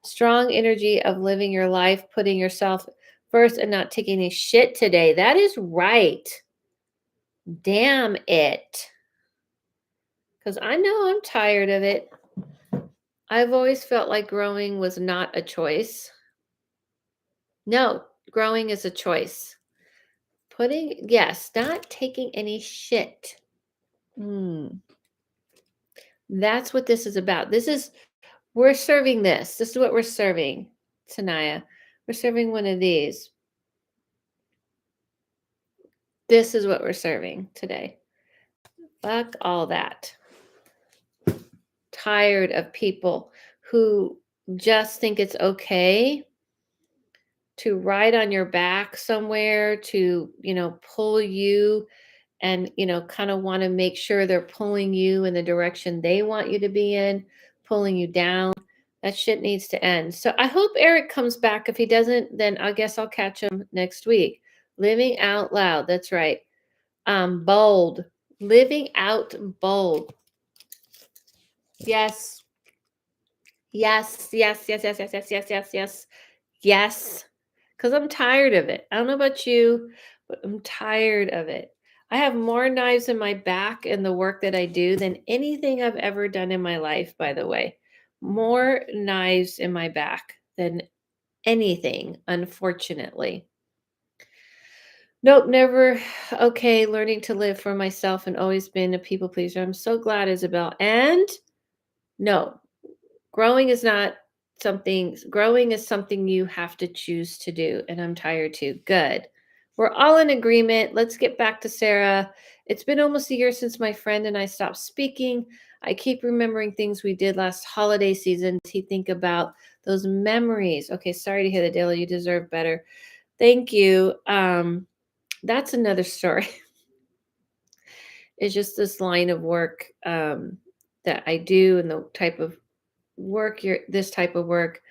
Speaker 1: Strong energy of living your life, putting yourself first and not taking any shit today. That is right. Damn it. Because I know I'm tired of it. I've always felt like growing was not a choice. No, growing is a choice. Yes, not taking any shit. That's what this is about. We're serving this. This is what we're serving, Tanaya. We're serving one of these. This is what we're serving today. Fuck all that. Tired of people who just think it's okay to ride on your back somewhere, to, pull you and, kind of want to make sure they're pulling you in the direction they want you to be in, pulling you down. That shit needs to end. So I hope Eric comes back. If he doesn't, then I guess I'll catch him next week. Living out loud. That's right. Bold. Living out bold. Yes. Yes. Yes. Yes. Yes. Yes. Yes. Yes. Yes. Yes. Yes. Because I'm tired of it. I don't know about you, but I'm tired of it. I have more knives in my back in the work that I do than anything I've ever done in my life, by the way. More knives in my back than anything, unfortunately. Nope, never. Okay, learning to live for myself and always been a people pleaser. I'm so glad, Isabel. And no, growing is something you have to choose to do. And I'm tired too. Good. We're all in agreement. Let's get back to Sarah. It's been almost a year since my friend and I stopped speaking. I keep remembering things we did last holiday season. Does he think about those memories? Okay, sorry to hear that, Dale. You deserve better. Thank you. That's another story. It's just this line of work that I do and the type of this type of work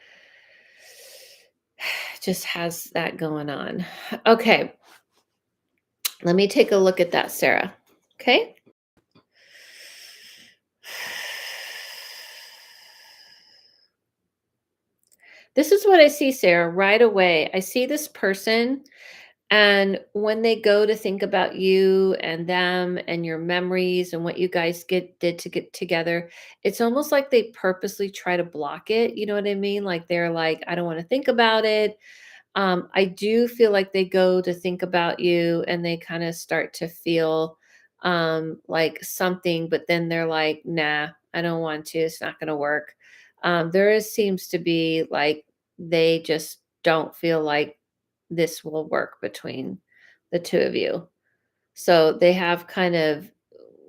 Speaker 1: just has that going on. Okay. Let me take a look at that, Sarah. Okay. This is what I see, Sarah, right away. I see this person, and when they go to think about you and them and your memories and what you guys did to get together, it's almost like they purposely try to block it. You know what I mean? Like they're like, I don't want to think about it. I do feel like they go to think about you and they kind of start to feel like something, but then they're like, nah, I don't want to. It's not going to work. Seems to be like they just don't feel like this will work between the two of you. So they have kind of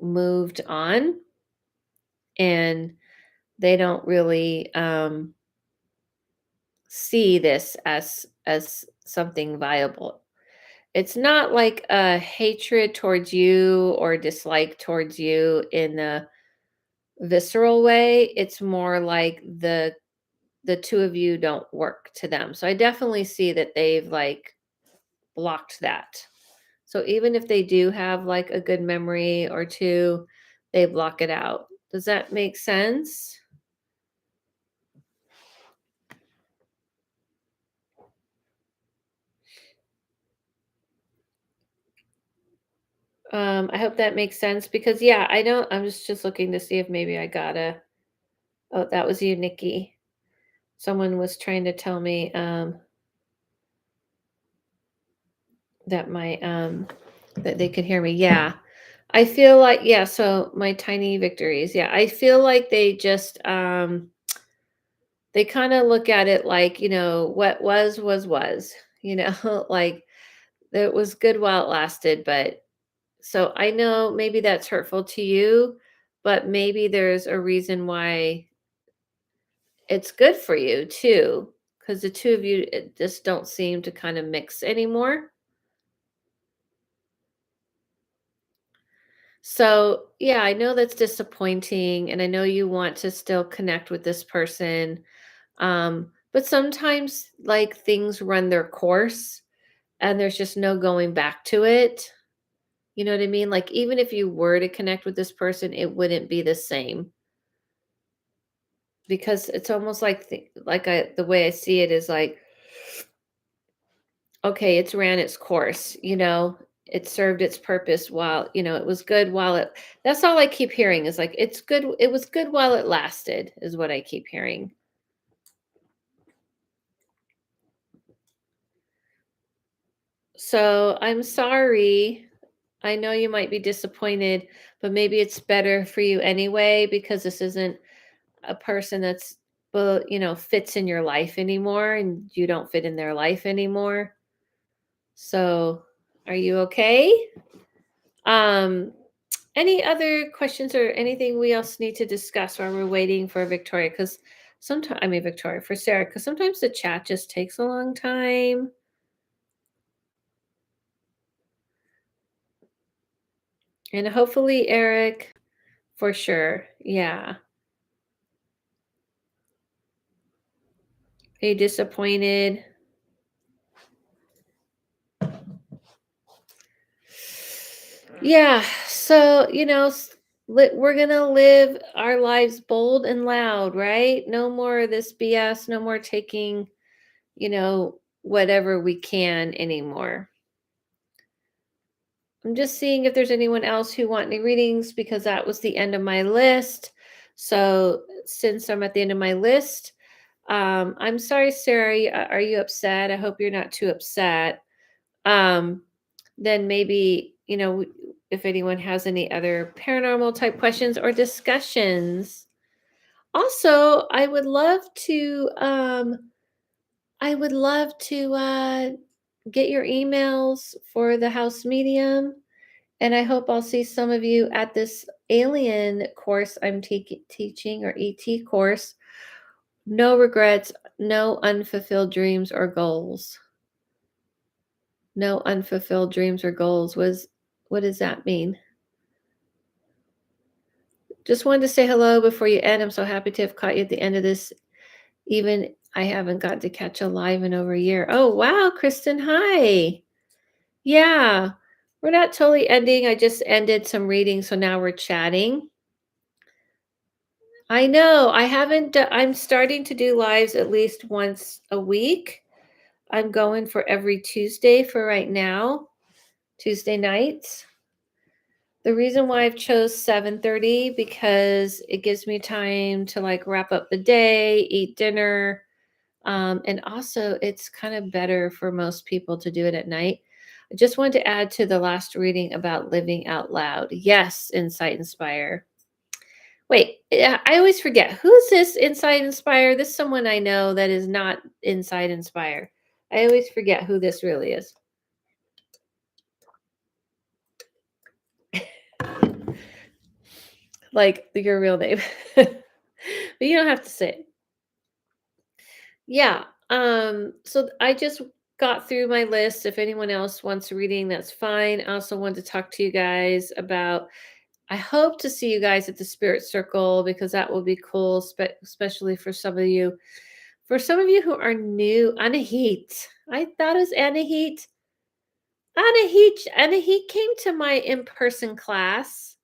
Speaker 1: moved on and they don't really see this as something viable. It's not like a hatred towards you or dislike towards you in a visceral way. It's more like the two of you don't work to them. So I definitely see that they've like blocked that. So even if they do have like a good memory or two, they block it out. Does that make sense? I hope that makes sense because yeah, I don't I'm just looking to see if maybe I got a oh, that was you, Nikki. Someone was trying to tell me that my that they could hear me. Yeah. I feel like yeah, so my tiny victories. Yeah, I feel like they kind of look at it like, what was, like it was good while it lasted, but so I know maybe that's hurtful to you, but maybe there's a reason why it's good for you too, because the two of you just don't seem to kind of mix anymore. So, yeah, I know that's disappointing, and I know you want to still connect with this person. But sometimes, like, things run their course and there's just no going back to it. You know what I mean? Like, even if you were to connect with this person, it wouldn't be the same because it's almost like the way I see it is like, okay, it's ran its course, it served its purpose while, it was good while it that's all I keep hearing is like it was good while it lasted is what I keep hearing. So, I'm sorry. I know you might be disappointed, but maybe it's better for you anyway because this isn't a person that's fits in your life anymore and you don't fit in their life anymore. So, are you okay? Um any other questions or anything we else need to discuss while we're waiting for Victoria cuz sometimes I mean Victoria for Sarah cuz sometimes the chat just takes a long time. And hopefully Eric for sure. Yeah. Are you disappointed? Yeah. So, we're going to live our lives bold and loud, right? No more of this BS, no more taking, whatever we can anymore. I'm just seeing if there's anyone else who want any readings because that was the end of my list. So, since I'm at the end of my list, I'm sorry, Sarah. Are you upset? I hope you're not too upset. Um, then maybe, if anyone has any other paranormal type questions or discussions. Also, I would love to get your emails for the house medium. And I hope I'll see some of you at this alien course I'm teaching or ET course. No regrets, no unfulfilled dreams or goals. No unfulfilled dreams or goals was what does that mean? Just wanted to say hello before you end. I'm so happy to have caught you at the end of this. Even I haven't got to catch a live in over a year. Oh, wow, Kristen. Hi. Yeah, we're not totally ending. I just ended some reading. So now we're chatting. I know. I'm starting to do lives at least once a week. I'm going for every Tuesday for right now, Tuesday nights. The reason why I've chose 7:30 because it gives me time to like wrap up the day, eat dinner, and also it's kind of better for most people to do it at night. I just wanted to add to the last reading about living out loud. Yes, Insight Inspire. Wait, I always forget. Who's this Insight Inspire? This is someone I know that is not Insight Inspire. I always forget who this really is. Like your real name. But you don't have to say it. Yeah. So I just got through my list. If anyone else wants reading, that's fine. I also wanted to talk to you guys about I hope to see you guys at the Spirit Circle because that will be cool, especially for some of you. For some of you who are new, Anahit. I thought it was Anahit. Anahit came to my in-person class.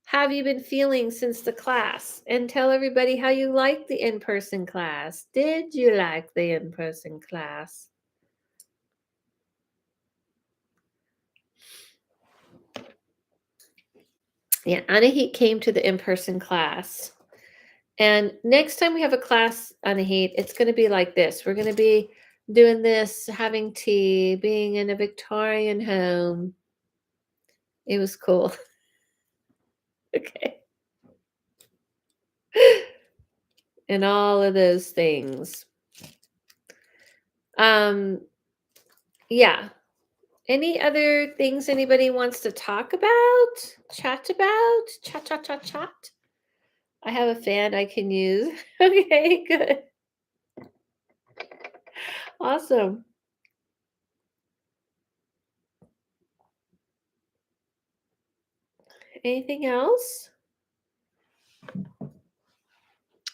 Speaker 1: Have you been feeling since the class? And tell everybody how you liked the in-person class. Did you like the in-person class? Yeah, Anahit came to the in-person class. And next time we have a class, Anahit, it's going to be like this. We're going to be doing this, having tea, being in a Victorian home. It was cool. Okay. And all of those things. Um, yeah. Any other things anybody wants to talk about? Chat about? Chat, chat, chat, chat. I have a fan I can use. Okay, good. Awesome. Anything else?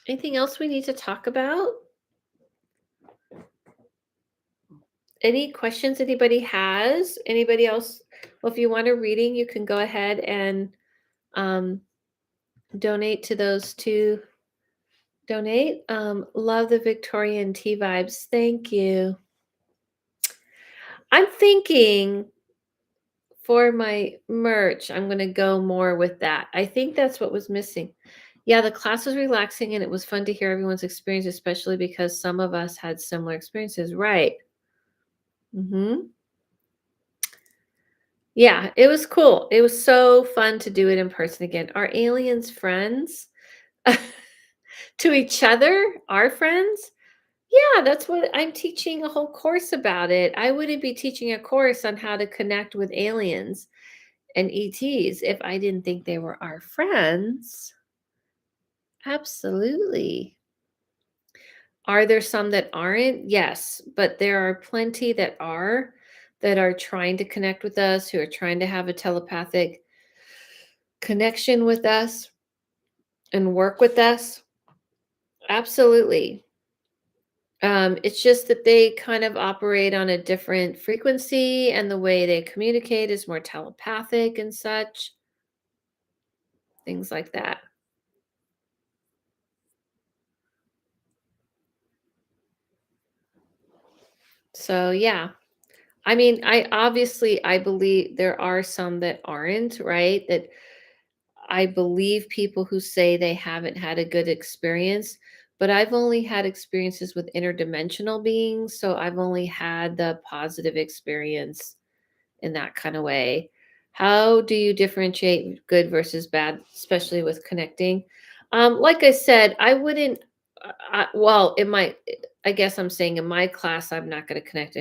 Speaker 1: Anything else we need to talk about? Any questions anybody has? Anybody else? Well, if you want a reading, you can go ahead and um, donate to those two. Donate. Love the Victorian tea vibes. Thank you. I'm thinking for my merch, I'm going to go more with that. I think that's what was missing. Yeah, the class was relaxing and it was fun to hear everyone's experience, especially because some of us had similar experiences. Right. Hmm. Yeah, it was cool. It was so fun to do it in person again. Are aliens friends to each other? Our friends? Yeah, that's what I'm teaching a whole course about it. I wouldn't be teaching a course on how to connect with aliens and ETs if I didn't think they were our friends. Absolutely. Are there some that aren't? Yes, but there are plenty that are trying to connect with us, who are trying to have a telepathic connection with us and work with us. Absolutely. It's just that they kind of operate on a different frequency, and the way they communicate is more telepathic and such, things like that. So, yeah. I mean, I believe there are some that aren't, right? That I believe people who say they haven't had a good experience, but I've only had experiences with interdimensional beings, so I've only had the positive experience in that kind of way. How do you differentiate good versus bad, especially with connecting? Like I said, I wouldn't. Well, in my, I guess I'm saying in my class, I'm not going to connect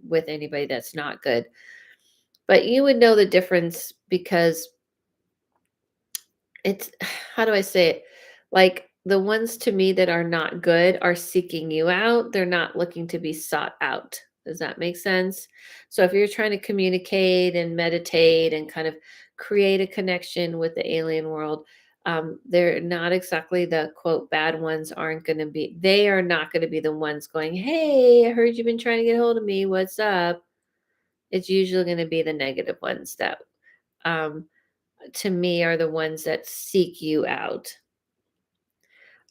Speaker 1: with anybody that's not good. But you would know the difference because it's how do I say it? Like the ones to me that are not good are seeking you out. They're not looking to be sought out. Does that make sense? So if you're trying to communicate and meditate and kind of create a connection with the alien world, they're not exactly the quote bad ones aren't going to be, they are not going to be the ones going, hey, I heard you've been trying to get hold of me. What's up? It's usually going to be the negative ones that um, to me are the ones that seek you out.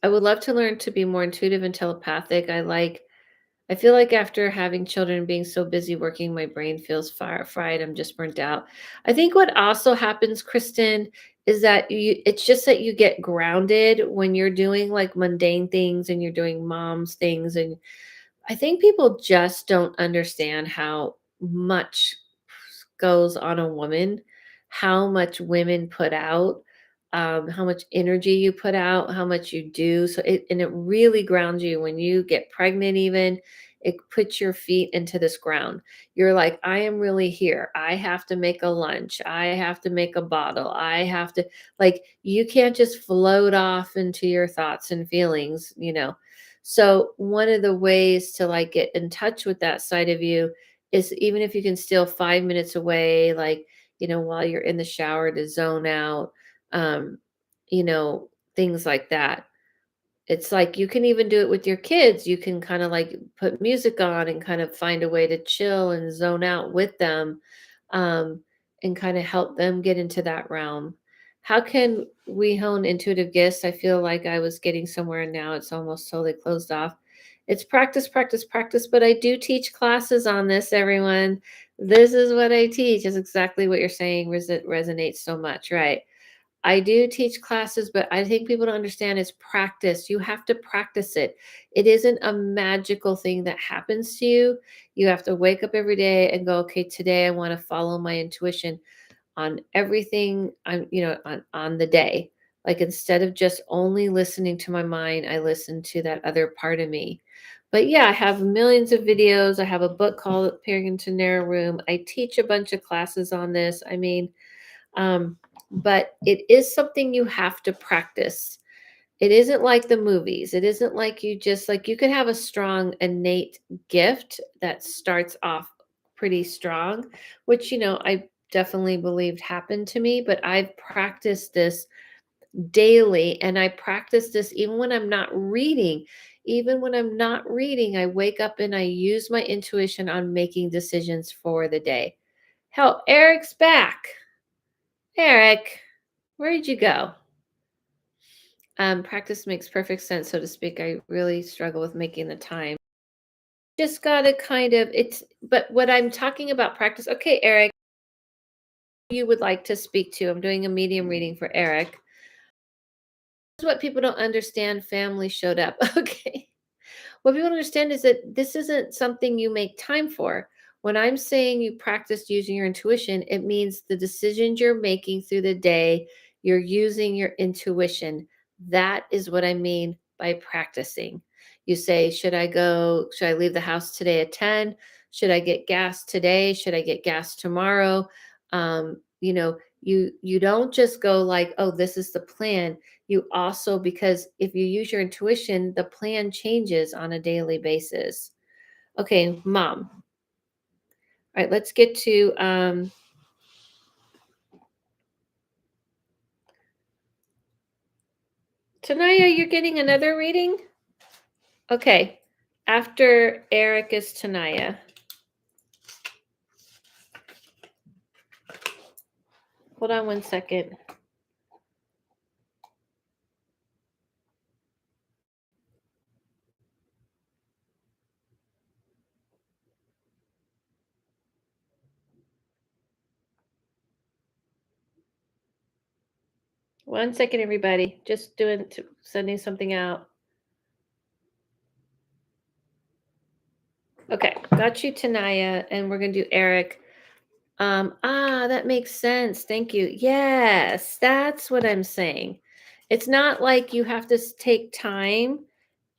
Speaker 1: I would love to learn to be more intuitive and telepathic. I feel like after having children and being so busy working, my brain feels fried. I'm just burnt out. I think what also happens, Kristen, is that it's just that you get grounded when you're doing like mundane things and you're doing mom's things. And I think people just don't understand how much goes on a woman, how much women put out, how much energy you put out, how much you do. So it really grounds you when you get pregnant, even it puts your feet into this ground. You're like, I am really here. I have to make a lunch. I have to make a bottle. I have to, like, you can't just float off into your thoughts and feelings. So one of the ways to like get in touch with that side of you is even if you can steal 5 minutes away, like, while you're in the shower to zone out, um, things like that. It's like you can even do it with your kids. You can kind of like put music on and kind of find a way to chill and zone out with them, um, and kind of help them get into that realm. How can we hone intuitive gifts? I feel like I was getting somewhere and now it's almost totally closed off. It's practice, practice, practice, but I do teach classes on this, everyone. This is what I teach, is exactly what you're saying resonates so much, right? I do teach classes, but I think people don't understand is practice. You have to practice it. It isn't a magical thing that happens to you. You have to wake up every day and go, okay, today I want to follow my intuition on everything on the day. Like instead of just only listening to my mind, I listen to that other part of me. But yeah, I have millions of videos. I have a book called Peering into Narrow Room. I teach a bunch of classes on this. I mean, but it is something you have to practice. It isn't like the movies. It isn't like you just like you could have a strong innate gift that starts off pretty strong, which I definitely believed happened to me, but I've practiced this daily and I practice this even when I'm not reading. Even when I'm not reading, I wake up and I use my intuition on making decisions for the day. Hell, Eric's back. Eric, where did you go? Practice makes perfect sense, so to speak. I really struggle with making the time. Just gotta kind of but what I'm talking about practice. Okay, Eric, you would like to speak to. I'm doing a medium reading for Eric. This is what people don't understand. Family showed up. Okay. What people don't understand is that this isn't something you make time for. When I'm saying you practice using your intuition, it means the decisions you're making through the day, you're using your intuition. That is what I mean by practicing. You say, should I leave the house today at 10? Should I get gas today? Should I get gas tomorrow? You don't just go like, oh, this is the plan. You also, because if you use your intuition, the plan changes on a daily basis. Okay, mom. All right, let's get to Tanaya, you're getting another reading? Okay. After Eric is Tanaya. Hold on one second. One second, everybody. Just sending something out. Okay, got you, Tanaya, and we're gonna do Eric. That makes sense. Thank you. Yes, that's what I'm saying. It's not like you have to take time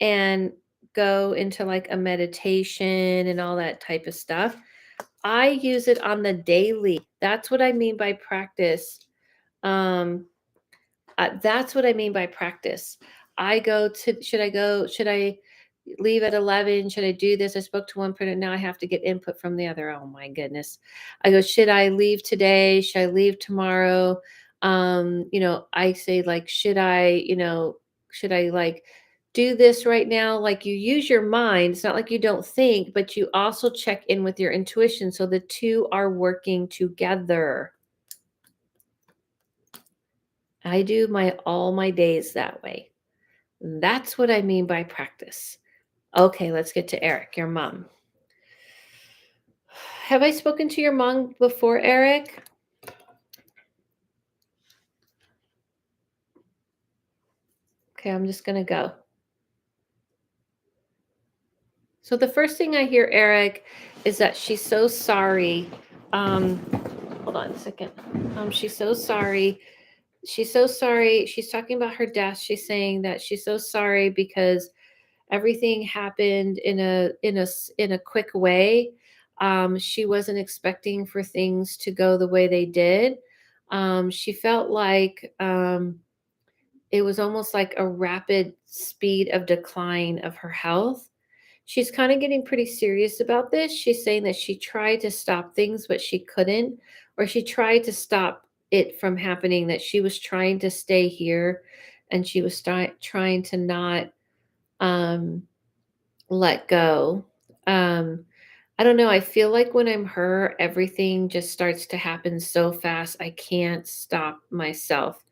Speaker 1: and go into like a meditation and all that type of stuff. I use it on the daily. That's what I mean by practice. Um, that's what I mean by practice. Should I leave at 11? Should I do this? I spoke to one person. Now I have to get input from the other. Oh my goodness. I go, should I leave today? Should I leave tomorrow? I say like, should I like do this right now? Like you use your mind. It's not like you don't think, but you also check in with your intuition. So the two are working together. I do all my days that way. That's what I mean by practice. Okay, let's get to Eric, your mom. Have I spoken to your mom before, Eric? Okay, I'm just going to go. So the first thing I hear, Eric, is that she's so sorry. Hold on a second. She's so sorry. She's so sorry. She's talking about her death. She's saying that she's so sorry because everything happened in a quick way. She wasn't expecting for things to go the way they did. She felt like it was almost like a rapid speed of decline of her health. She's kind of getting pretty serious about this. She's saying that she tried to stop things, but she couldn't, or she tried to stop it from happening, that she was trying to stay here and she was trying to not um, let go. Um, I don't know. I feel like when I'm her, everything just starts to happen so fast. I can't stop myself.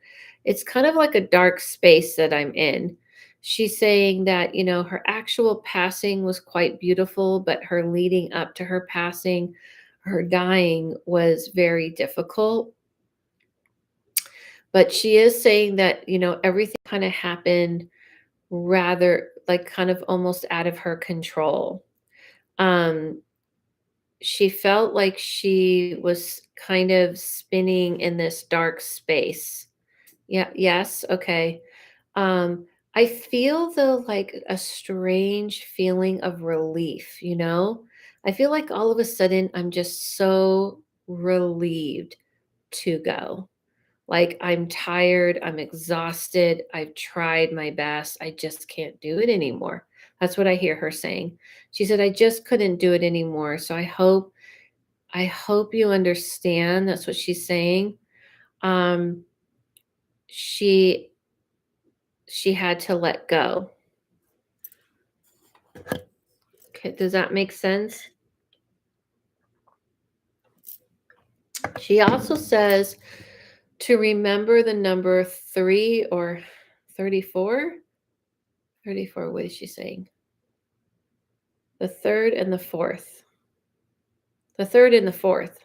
Speaker 1: It's kind of like a dark space that I'm in. She's saying that, her actual passing was quite beautiful, but her leading up to her passing, her dying was very difficult. But she is saying that, everything kind of happened rather like kind of almost out of her control. Um, she felt like she was kind of spinning in this dark space. Yeah, yes, okay. Um, I feel though like a strange feeling of relief. I feel like all of a sudden I'm just so relieved to go. Like I'm tired, I'm exhausted, I've tried my best, I just can't do it anymore. That's what I hear her saying. She said, I just couldn't do it anymore. So I hope you understand. That's what she's saying. Um, she she had to let go. Okay, does that make sense? She also says to remember the number 3 or 34. 34, what is she saying? The third and the fourth. The third and the fourth.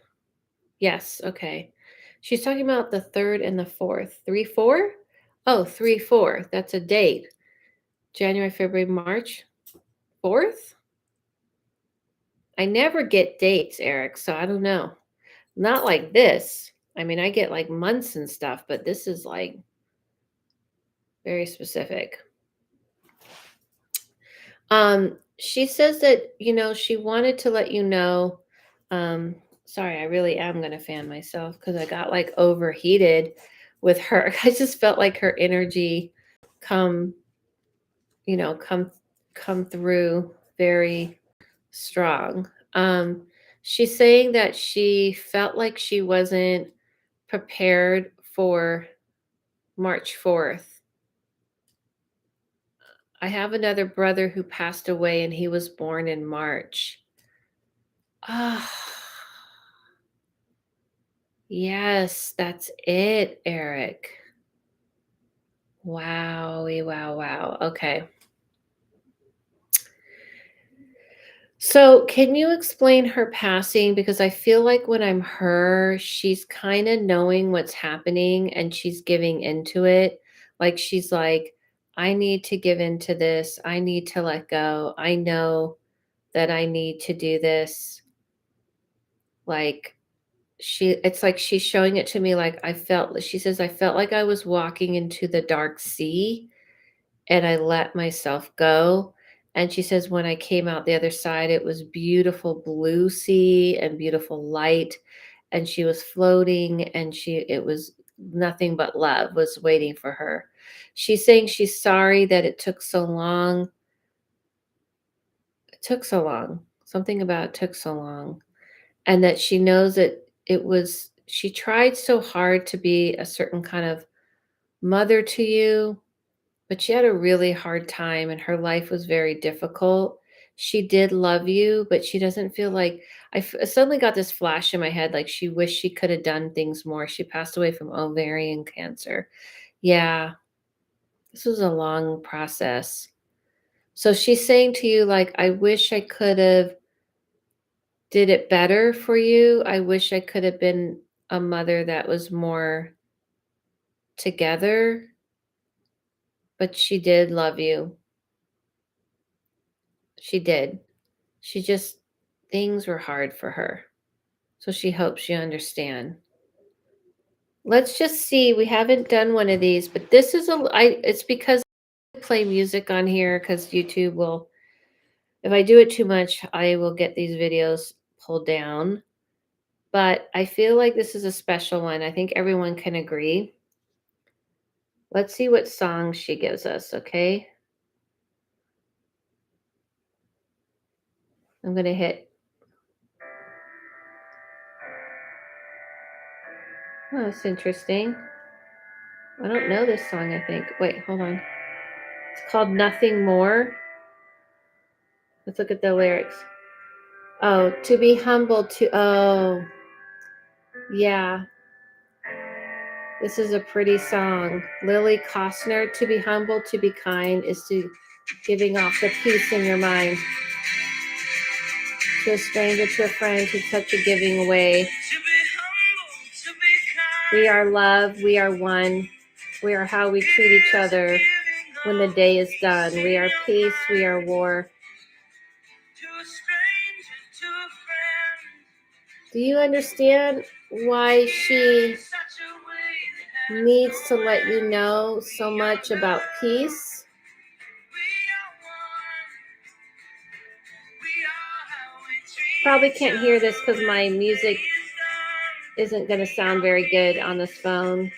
Speaker 1: Yes, okay. She's talking about the third and the fourth. 3, 4? Oh, 3, 4. That's a date. January, February, March. 4th? I never get dates, Eric, so I don't know. Not like this. I mean, I get like months and stuff, but this is like very specific. She says that, she wanted to let you know. Sorry, I really am going to fan myself because I got like overheated with her. I just felt like her energy come, you know, come come through very strong. She's saying that she felt like she wasn't prepared for March 4th. I have another brother who passed away and he was born in March. Ah, yes, that's it, Eric. Wowie, wow, wow. Okay. So, can you explain her passing? Because I feel like when I'm her, she's kind of knowing what's happening and she's giving into it. Like, she's like, I need to give into this. I need to let go. I know that I need to do this. Like, it's like she's showing it to me like she says, I felt like I was walking into the dark sea and I let myself go. And she says, when I came out the other side, it was beautiful blue sea and beautiful light. And she was floating and it was nothing but love was waiting for her. She's saying she's sorry that it took so long. It took so long. Something about it took so long. And that she knows that she tried so hard to be a certain kind of mother to you, but she had a really hard time and her life was very difficult. She did love you, but she doesn't feel like I suddenly got this flash in my head like she wished she could have done things more. She passed away from ovarian cancer. Yeah, this was a long process. So she's saying to you like I wish I could have did it better for you. I wish I could have been a mother that was more together, but she did love you. She did. She just things were hard for her. So she hopes you understand. Let's just see. We haven't done one of these, but this is it's because I play music on here because YouTube will, if I do it too much, I will get these videos pulled down. But I feel like this is a special one. I think everyone can agree. Let's see what song she gives us, okay? I'm going to hit. Oh, that's interesting. I don't know this song, I think. Wait, hold on. It's called Nothing More. Let's look at the lyrics. Oh, to be humble to, oh, yeah. This is a pretty song. Lily Costner, to be humble, to be kind, is to giving off the peace in your mind. to a stranger, to a friend, to such a giving way. We are love. We are one. We are how we treat each other when the day is done. We are peace. We are war. Do you understand why she needs to let you know so much about peace? Probably can't hear this because my music isn't going to sound very good on this phone.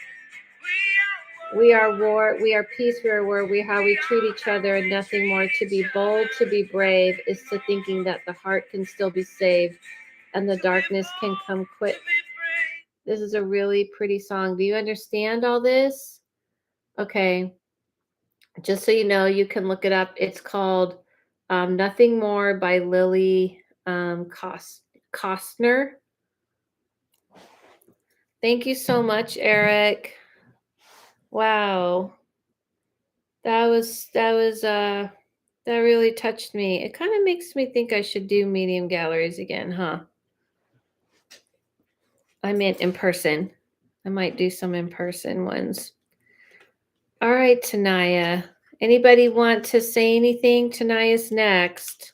Speaker 1: We are war, we are peace, we are war, we how we treat each other and nothing more. To be bold, to be brave is to thinking that the heart can still be saved and the darkness can come quick. This is a really pretty song. Do you understand all this? Okay. Just so you know, you can look it up. It's called Nothing More by Lily Kostner. Thank you so much, Eric. Wow. That really touched me. It kind of makes me think I should do medium galleries again, huh? I meant in person. I might do some in person ones. All right, Tanaya. Anybody want to say anything? Tanaya's next.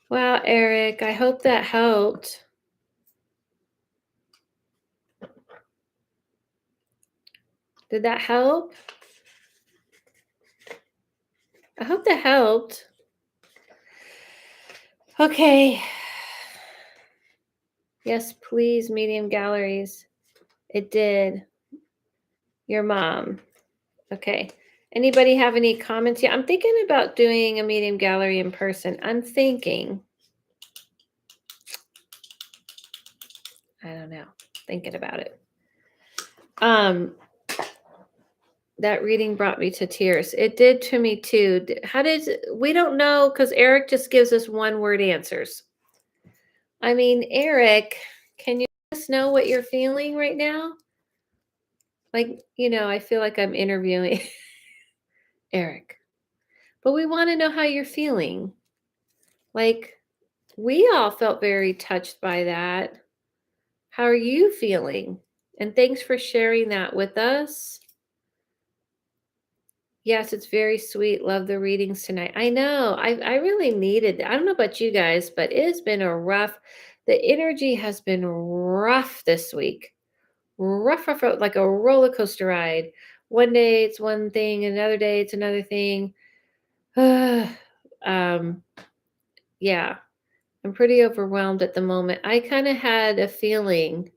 Speaker 1: Wow, Eric, I hope that helped. Did that help? I hope that helped. Okay. Yes, please, medium galleries. It did. Your mom. Okay. Anybody have any comments? Yeah, I'm thinking about doing a medium gallery in person. I'm thinking. I don't know. Thinking about it. That reading brought me to tears. It did to me too. We don't know because Eric just gives us one word answers. I mean, Eric, can you let us know what you're feeling right now? Like, I feel like I'm interviewing Eric, but we want to know how you're feeling. Like, we all felt very touched by that. How are you feeling? And thanks for sharing that with us. Yes, it's very sweet. Love the readings tonight. I know. I really needed that. I don't know about you guys, but it has been the energy has been rough this week. Rough, like a roller coaster ride. One day it's one thing, another day it's another thing. Yeah, I'm pretty overwhelmed at the moment. I kind of had a feeling.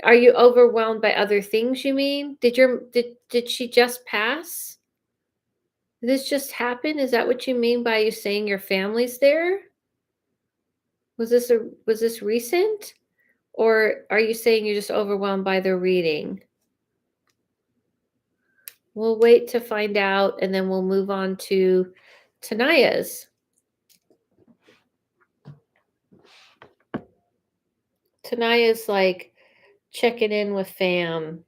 Speaker 1: Are you overwhelmed by other things, you mean? Did she just pass? Did this just happen? Is that what you mean by you saying your family's there? Was this recent? Or are you saying you're just overwhelmed by the reading? We'll wait to find out and then we'll move on to Tanaya's. Tanaya's like checking in with fam.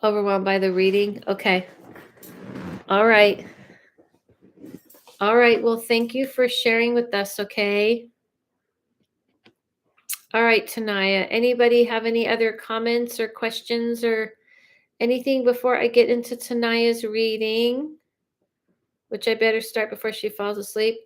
Speaker 1: Overwhelmed by the reading? Okay. All right. All right. Well, thank you for sharing with us, okay? All right, Tanaya. Anybody have any other comments or questions or anything before I get into Tanaya's reading, which I better start before she falls asleep?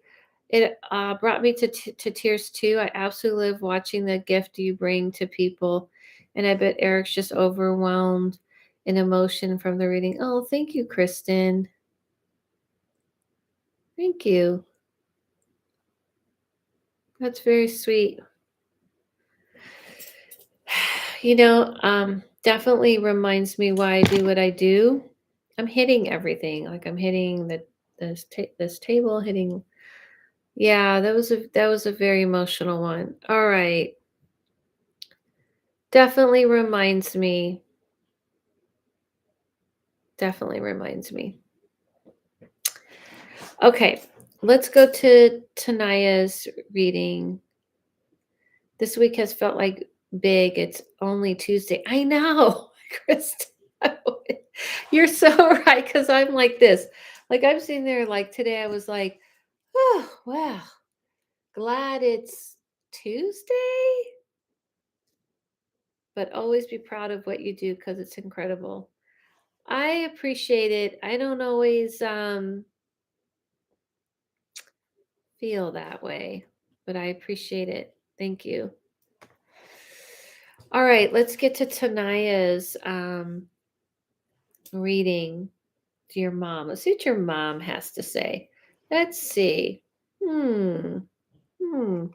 Speaker 1: It brought me to tears too. I absolutely love watching the gift you bring to people. And I bet Eric's just overwhelmed in emotion from the reading. Oh, thank you, Kristen. Thank you. That's very sweet. Definitely reminds me why I do what I do. I'm hitting everything. Like I'm hitting this table, hitting. Yeah, that was a very emotional one. All right. Definitely reminds me. Definitely reminds me. Okay, let's go to Tanaya's reading. This week has felt like big. It's only Tuesday. I know, Kristen. You're so right, because I'm like this. Like I'm sitting there like today I was like, oh wow, glad it's Tuesday, but always be proud of what you do because it's incredible. I appreciate it. I don't always feel that way, but I appreciate it. Thank you. All right, let's get to Tanaya's reading to your mom. Let's see what your mom has to say. Let's see. Hmm. Hmm.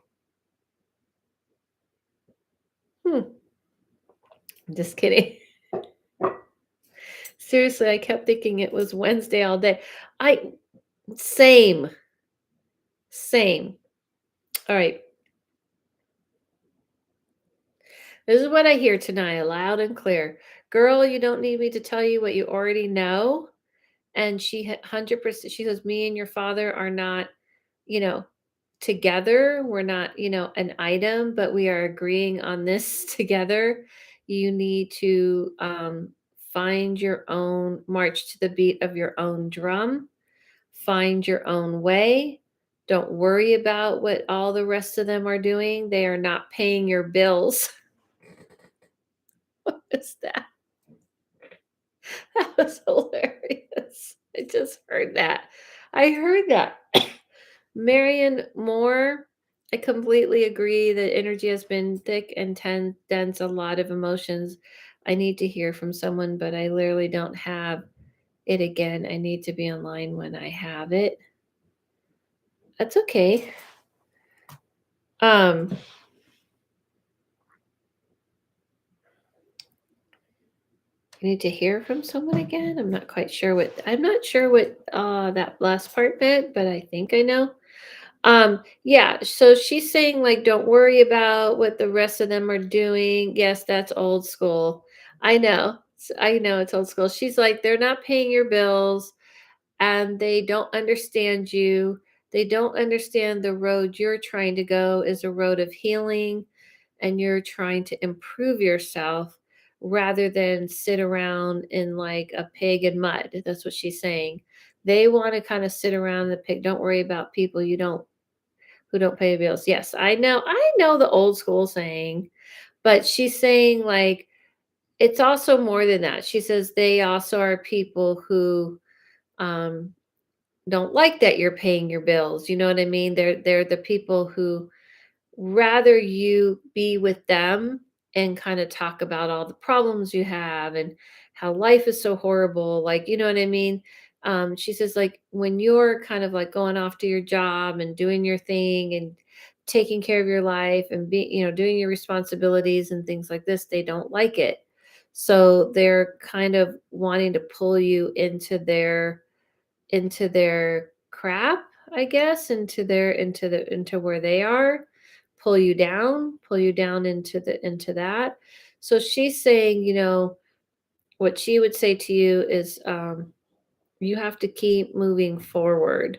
Speaker 1: Hmm. I'm just kidding. Seriously, I kept thinking it was Wednesday all day. I same. Same. All right. This is what I hear tonight, loud and clear. Girl, you don't need me to tell you what you already know. And she 100%, she says, me and your father are not, you know, together. We're not, an item, but we are agreeing on this together. You need to find your own, march to the beat of your own drum, find your own way. Don't worry about what all the rest of them are doing. They are not paying your bills. What is that? That was hilarious. I just heard that. I heard that. Marion Moore, I completely agree that energy has been thick and dense, a lot of emotions. I need to hear from someone, but I literally don't have it again. I need to be online when I have it. That's okay. Um, I need to hear from someone again. I'm not sure what that last part meant, but I think I know. Yeah, so she's saying like don't worry about what the rest of them are doing. Yes, that's old school. I know. I know it's old school. She's like they're not paying your bills and they don't understand you. They don't understand the road you're trying to go is a road of healing and you're trying to improve yourself rather than sit around in like a pig in mud. That's what she's saying. They want to kind of sit around the pig. Don't worry about people you don't who don't pay bills. Yes, I know. I know the old school saying, but she's saying like it's also more than that. She says they also are people who um don't like that you're paying your bills. You know what I mean? They're the people who rather you be with them and kind of talk about all the problems you have and how life is so horrible, like you know what I mean. She says like when you're kind of like going off to your job and doing your thing and taking care of your life and doing your responsibilities and things like this, they don't like it, so they're kind of wanting to pull you into their crap, I guess, into where they are, pull you down into that. So she's saying, what she would say to you is you have to keep moving forward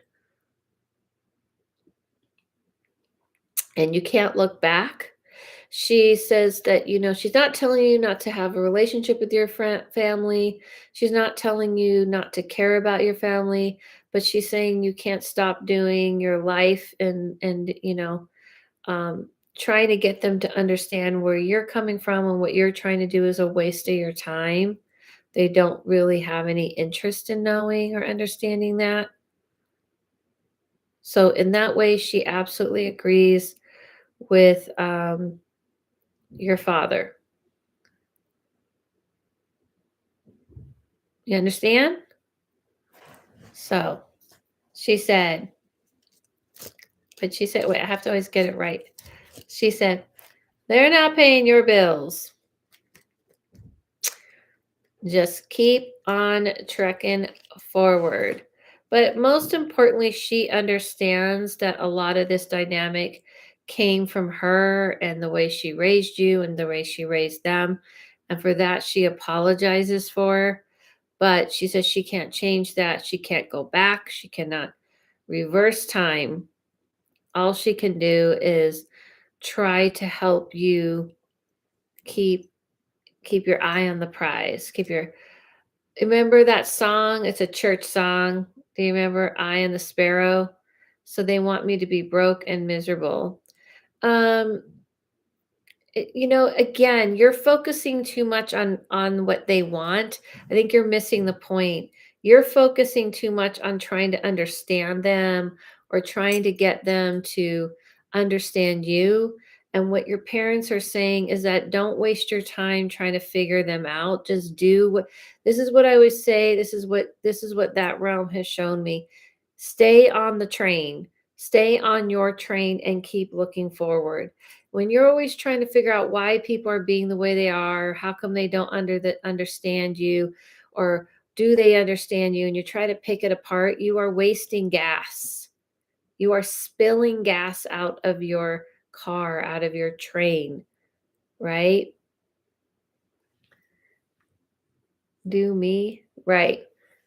Speaker 1: and you can't look back. She says that, she's not telling you not to have a relationship with your family. She's not telling you not to care about your family, but she's saying you can't stop doing your life and trying to get them to understand where you're coming from and what you're trying to do is a waste of your time. They don't really have any interest in knowing or understanding that. So in that way, she absolutely agrees with your father. You understand? So she said, but she said, wait, I have to always get it right. She said, they're not paying your bills. Just keep on trekking forward. But most importantly, she understands that a lot of this dynamic came from her and the way she raised you and the way she raised them. And for that, she apologizes for. But she says she can't change that. She can't go back. She cannot reverse time. All she can do is try to help you keep your eye on the prize. Remember that song? It's a church song. Do you remember I and the Sparrow? So they want me to be broke and miserable. Um, again, you're focusing too much on what they want. I think you're missing the point. You're focusing too much on trying to understand them or trying to get them to understand you. And what your parents are saying is that don't waste your time trying to figure them out. Just do what this is what I always say. This is what that realm has shown me. Stay on the train. Stay on your train and keep looking forward. When you're always trying to figure out why people are being the way they are, how come they don't understand you, or do they understand you, and you try to pick it apart, you are wasting gas. You are spilling gas out of your car, out of your train, right? Do me right.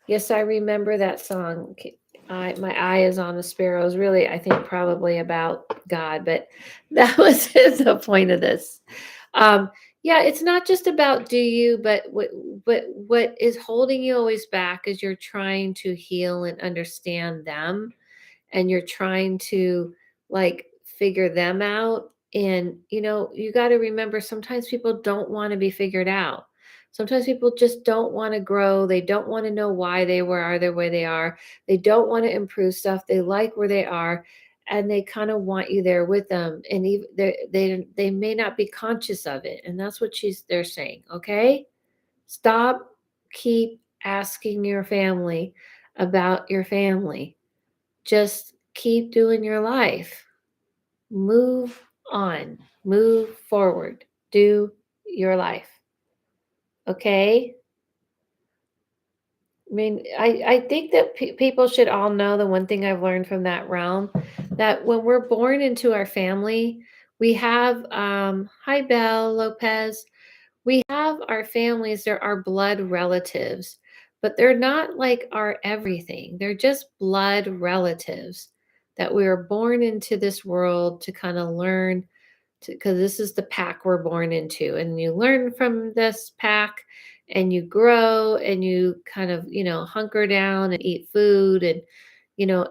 Speaker 1: Yes, I remember that song. My eye is on the sparrows. Really, I think probably about God, but that was the point of this. Um, yeah, it's not just about do you, but what is holding you always back is you're trying to heal and understand them, and you're trying to like figure them out. And you got to remember sometimes people don't want to be figured out. Sometimes people just don't want to grow. They don't want to know why they are the way they are. They don't want to improve stuff. They like where they are, and they kind of want you there with them. And even they may not be conscious of it. And that's what they're saying. Okay, stop. Keep asking your family about your family. Just keep doing your life. Move on. Move forward. Do your life. Okay? I mean, I think that people should all know the one thing I've learned from that realm, that when we're born into our family, we have, hi, Belle Lopez. We have our families, they're our blood relatives, but they're not like our everything. They're just blood relatives that we were born into this world to kind of learn to, because this is the pack we're born into. And you learn from this pack and you grow and you kind of, hunker down and eat food and,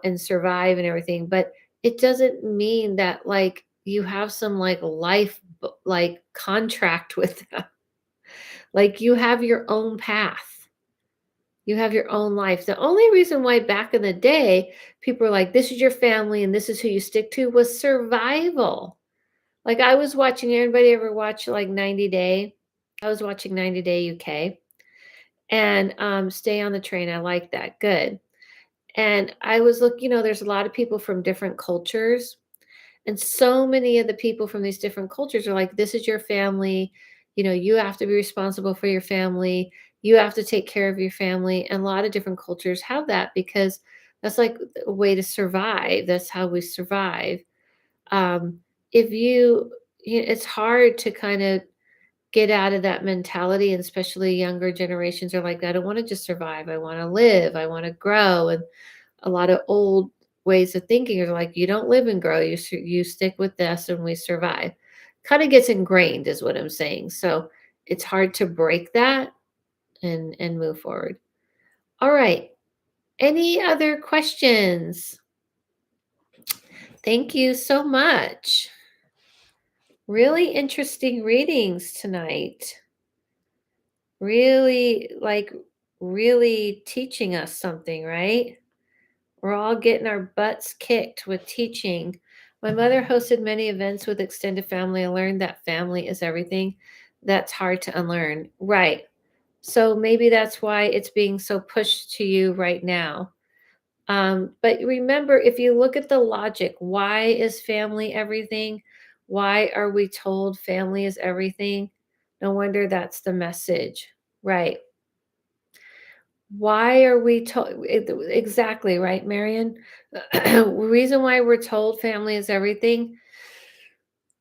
Speaker 1: and survive and everything. But it doesn't mean that like you have some like life like contract with them. Like you have your own path. You have your own life. The only reason why back in the day people were like, this is your family and this is who you stick to was survival. Like I was watching, everybody ever watch like 90 Day? I was watching 90 Day UK and Stay on the Train. I like that. Good. And I was there's a lot of people from different cultures. And so many of the people from these different cultures are like, this is your family. You have to be responsible for your family. You have to take care of your family. And a lot of different cultures have that because that's like a way to survive. That's how we survive. Um, if it's hard to kind of get out of that mentality, and especially younger generations are like, I don't want to just survive. I want to live. I want to grow. And a lot of old ways of thinking are like, you don't live and grow. You stick with this, and we survive. Kind of gets ingrained, is what I'm saying. So it's hard to break that and move forward. All right. Any other questions? Thank you so much. Really interesting readings tonight. Really, really teaching us something, right? We're all getting our butts kicked with teaching. My mother hosted many events with extended family. I learned that family is everything. That's hard to unlearn. Right. So maybe that's why it's being so pushed to you right now. But remember, if you look at the logic, why is family everything? Why are we told family is everything? No wonder that's the message. Right. Why are we told exactly, right, Marion? Reason why we're told family is everything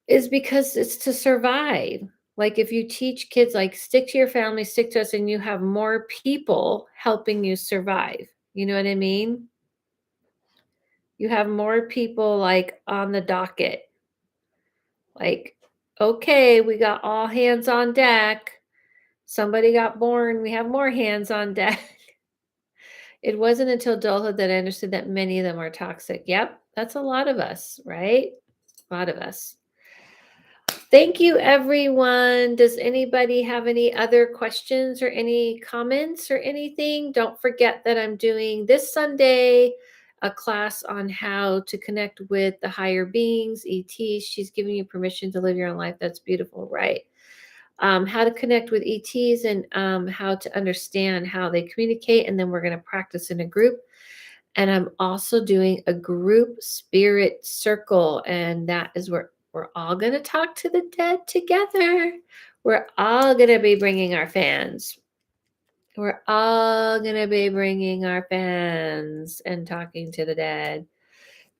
Speaker 1: is because it's to survive. Like if you teach kids like stick to your family, stick to us, and you have more people helping you survive. You know what I mean? You have more people like on the docket. Like, okay, we got all hands on deck. Somebody got born. We have more hands on deck. It wasn't until adulthood that I understood that many of them are toxic. Yep, that's a lot of us, right? A lot of us. Thank you, everyone. Does anybody have any other questions or any comments or anything? Don't forget that I'm doing this Sunday a class on how to connect with the higher beings, ETs. She's giving you permission to live your own life. That's beautiful, right? How to connect with ETs and how to understand how they communicate. And then we're going to practice in a group. And I'm also doing a group spirit circle. And that is where we're all going to talk to the dead together. We're all going to be bringing our fans. We're all going to be bringing our fans and talking to the dead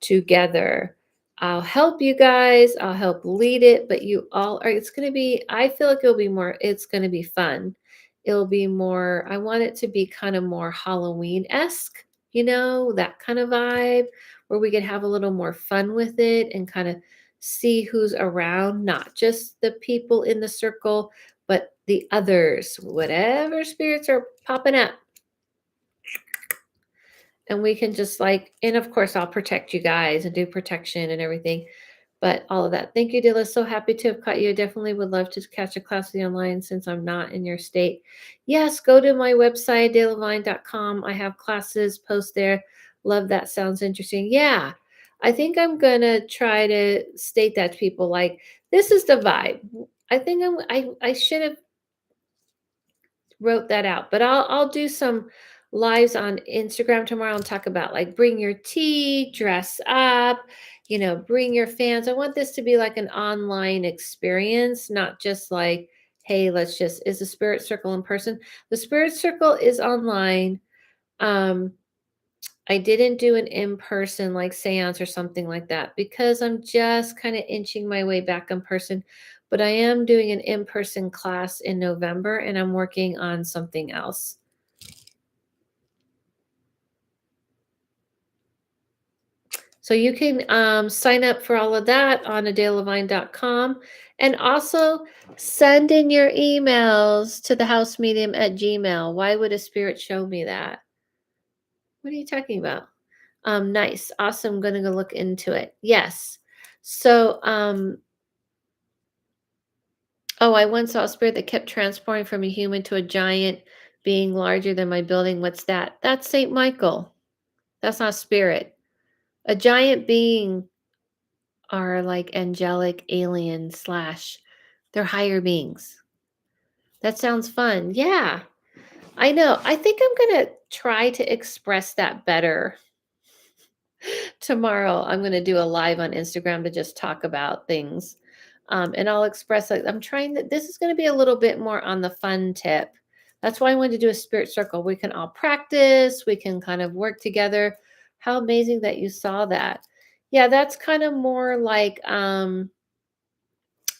Speaker 1: together. I'll help you guys. I'll help lead it, but you all are, it's going to be, I feel like it'll be more, it's going to be fun. It'll be more, I want it to be kind of more Halloween-esque, that kind of vibe where we can have a little more fun with it and kind of see who's around, not just the people in the circle, but the others, whatever spirits are popping up. And we can just and of course, I'll protect you guys and do protection and everything. But all of that. Thank you, Dilla. So happy to have caught you. I definitely would love to catch a class with you online since I'm not in your state. Yes, go to my website, AdelaLavine.com. I have classes post there. Love that. Sounds interesting. Yeah. I think I'm gonna try to state that to people this is the vibe. I think I should have wrote that out, but I'll do some lives on Instagram tomorrow and talk about bring your tea, dress up, bring your fans. I want this to be like an online experience, not just hey, is the spirit circle in person? The spirit circle is online. I didn't do an in-person seance or something like that because I'm just kind of inching my way back in person. But I am doing an in-person class in November and I'm working on something else. So you can sign up for all of that on AdelaLavine.com and also send in your emails to the housemedium@gmail. Why would a spirit show me that? What are you talking about? Nice. Awesome. I'm going to go look into it. Yes. So, I once saw a spirit that kept transporting from a human to a giant being larger than my building. What's that? That's Saint Michael. That's not spirit. A giant being are like angelic alien slash they're higher beings. That sounds fun. Yeah. I know. I think I'm going to try to express that better. Tomorrow, I'm going to do a live on Instagram to just talk about things. And I'll express I'm trying that this is going to be a little bit more on the fun tip. That's why I wanted to do a spirit circle. We can all practice, we can kind of work together. How amazing that you saw that. Yeah, that's kind of more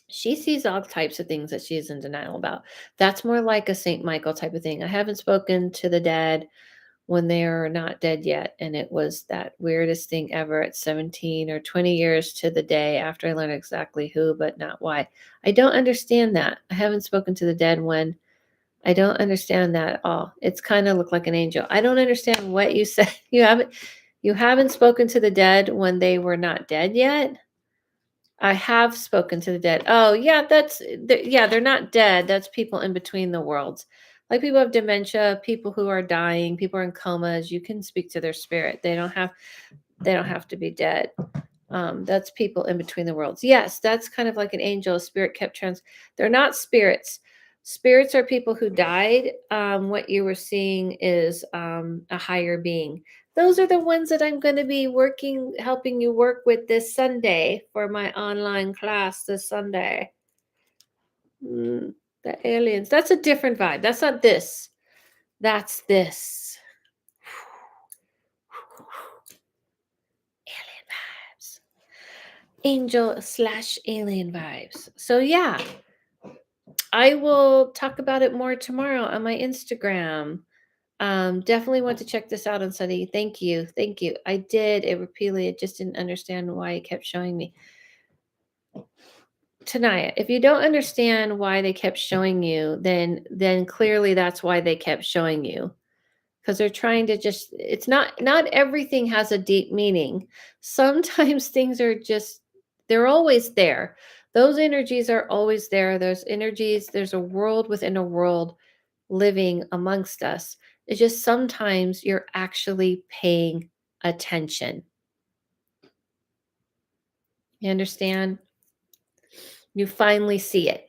Speaker 1: she sees all types of things that she's in denial about. That's more like a Saint Michael type of thing. I haven't spoken to the dead when they're not dead yet. And it was that weirdest thing ever at 17 or 20 years to the day after I learned exactly who, but not why. I don't understand that. I haven't spoken to the dead when I don't understand that at all. It's kind of looked like an angel. I don't understand what you said. You haven't spoken to the dead when they were not dead yet. I have spoken to the dead. Oh, yeah, they're not dead. That's people in between the worlds. Like people have dementia, people who are dying, people are in comas. You can speak to their spirit. They don't have to be dead. That's people in between the worlds. Yes, that's kind of like an angel. A spirit kept They're not spirits. Spirits are people who died. What you were seeing is a higher being. Those are the ones that I'm going to be helping you work with this Sunday for my online class this Sunday. The aliens. That's a different vibe. That's not this. That's this. Alien vibes. Angel/alien vibes. So yeah, I will talk about it more tomorrow on my Instagram. Definitely want to check this out on Sunday. Thank you. Thank you. I did it repeatedly. I just didn't understand why it kept showing me. Tanaya, if you don't understand why they kept showing you, then clearly that's why they kept showing you. Because they're trying to just, it's not everything has a deep meaning. Sometimes things are just, they're always there. Those energies are always there. There's energies, there's a world within a world living amongst us. It's just sometimes you're actually paying attention. You understand? You finally see it.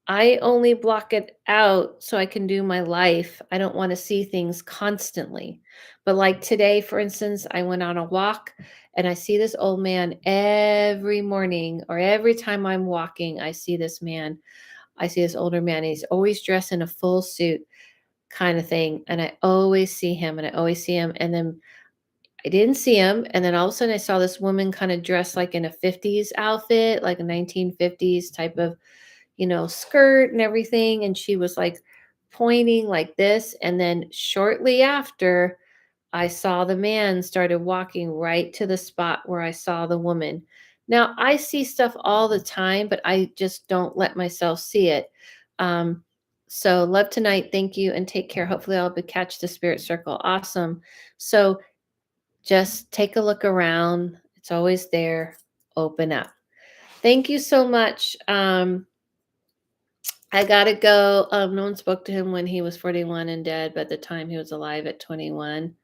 Speaker 1: I only block it out so I can do my life. I don't want to see things constantly. But like today, for instance, I went on a walk and I see this old man every morning, or every time I'm walking, I see this man. I see this older man. He's always dressed in a full suit kind of thing. And I always see him and I always see him. And then I didn't see him. And then all of a sudden I saw this woman kind of dressed like in a 50s outfit, like a 1950s type of, skirt and everything. And she was like pointing like this. And then shortly after, I saw the man started walking right to the spot where I saw the woman. Now, I see stuff all the time, but I just don't let myself see it. Um, so, love tonight. Thank you and take care. Hopefully, I'll be catch the spirit circle. Awesome. So, just take a look around. It's always there. Open up. Thank you so much. I gotta go. No one spoke to him when he was 41 and dead, but at the time he was alive at 21.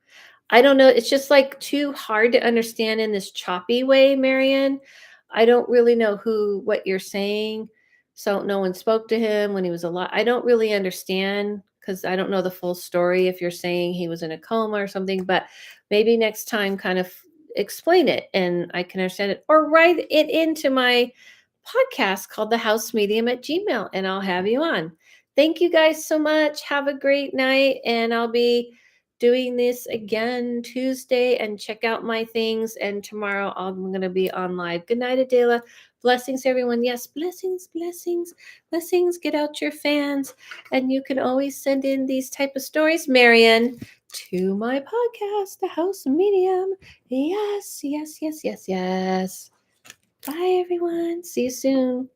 Speaker 1: I don't know. It's just like too hard to understand in this choppy way, Marianne. I don't really know what you're saying. So no one spoke to him when he was alive. I don't really understand because I don't know the full story if you're saying he was in a coma or something, but maybe next time kind of explain it and I can understand it, or write it into my podcast called The House Medium at Gmail and I'll have you on. Thank you guys so much. Have a great night. And I'll be doing this again Tuesday, and check out my things. And tomorrow I'm going to be on live. Good night, Adela. Blessings, everyone. Yes, blessings, blessings, blessings. Get out your fans. And you can always send in these type of stories, Marianne, to my podcast, The House Medium. Yes, yes, yes, yes, yes. Bye, everyone. See you soon.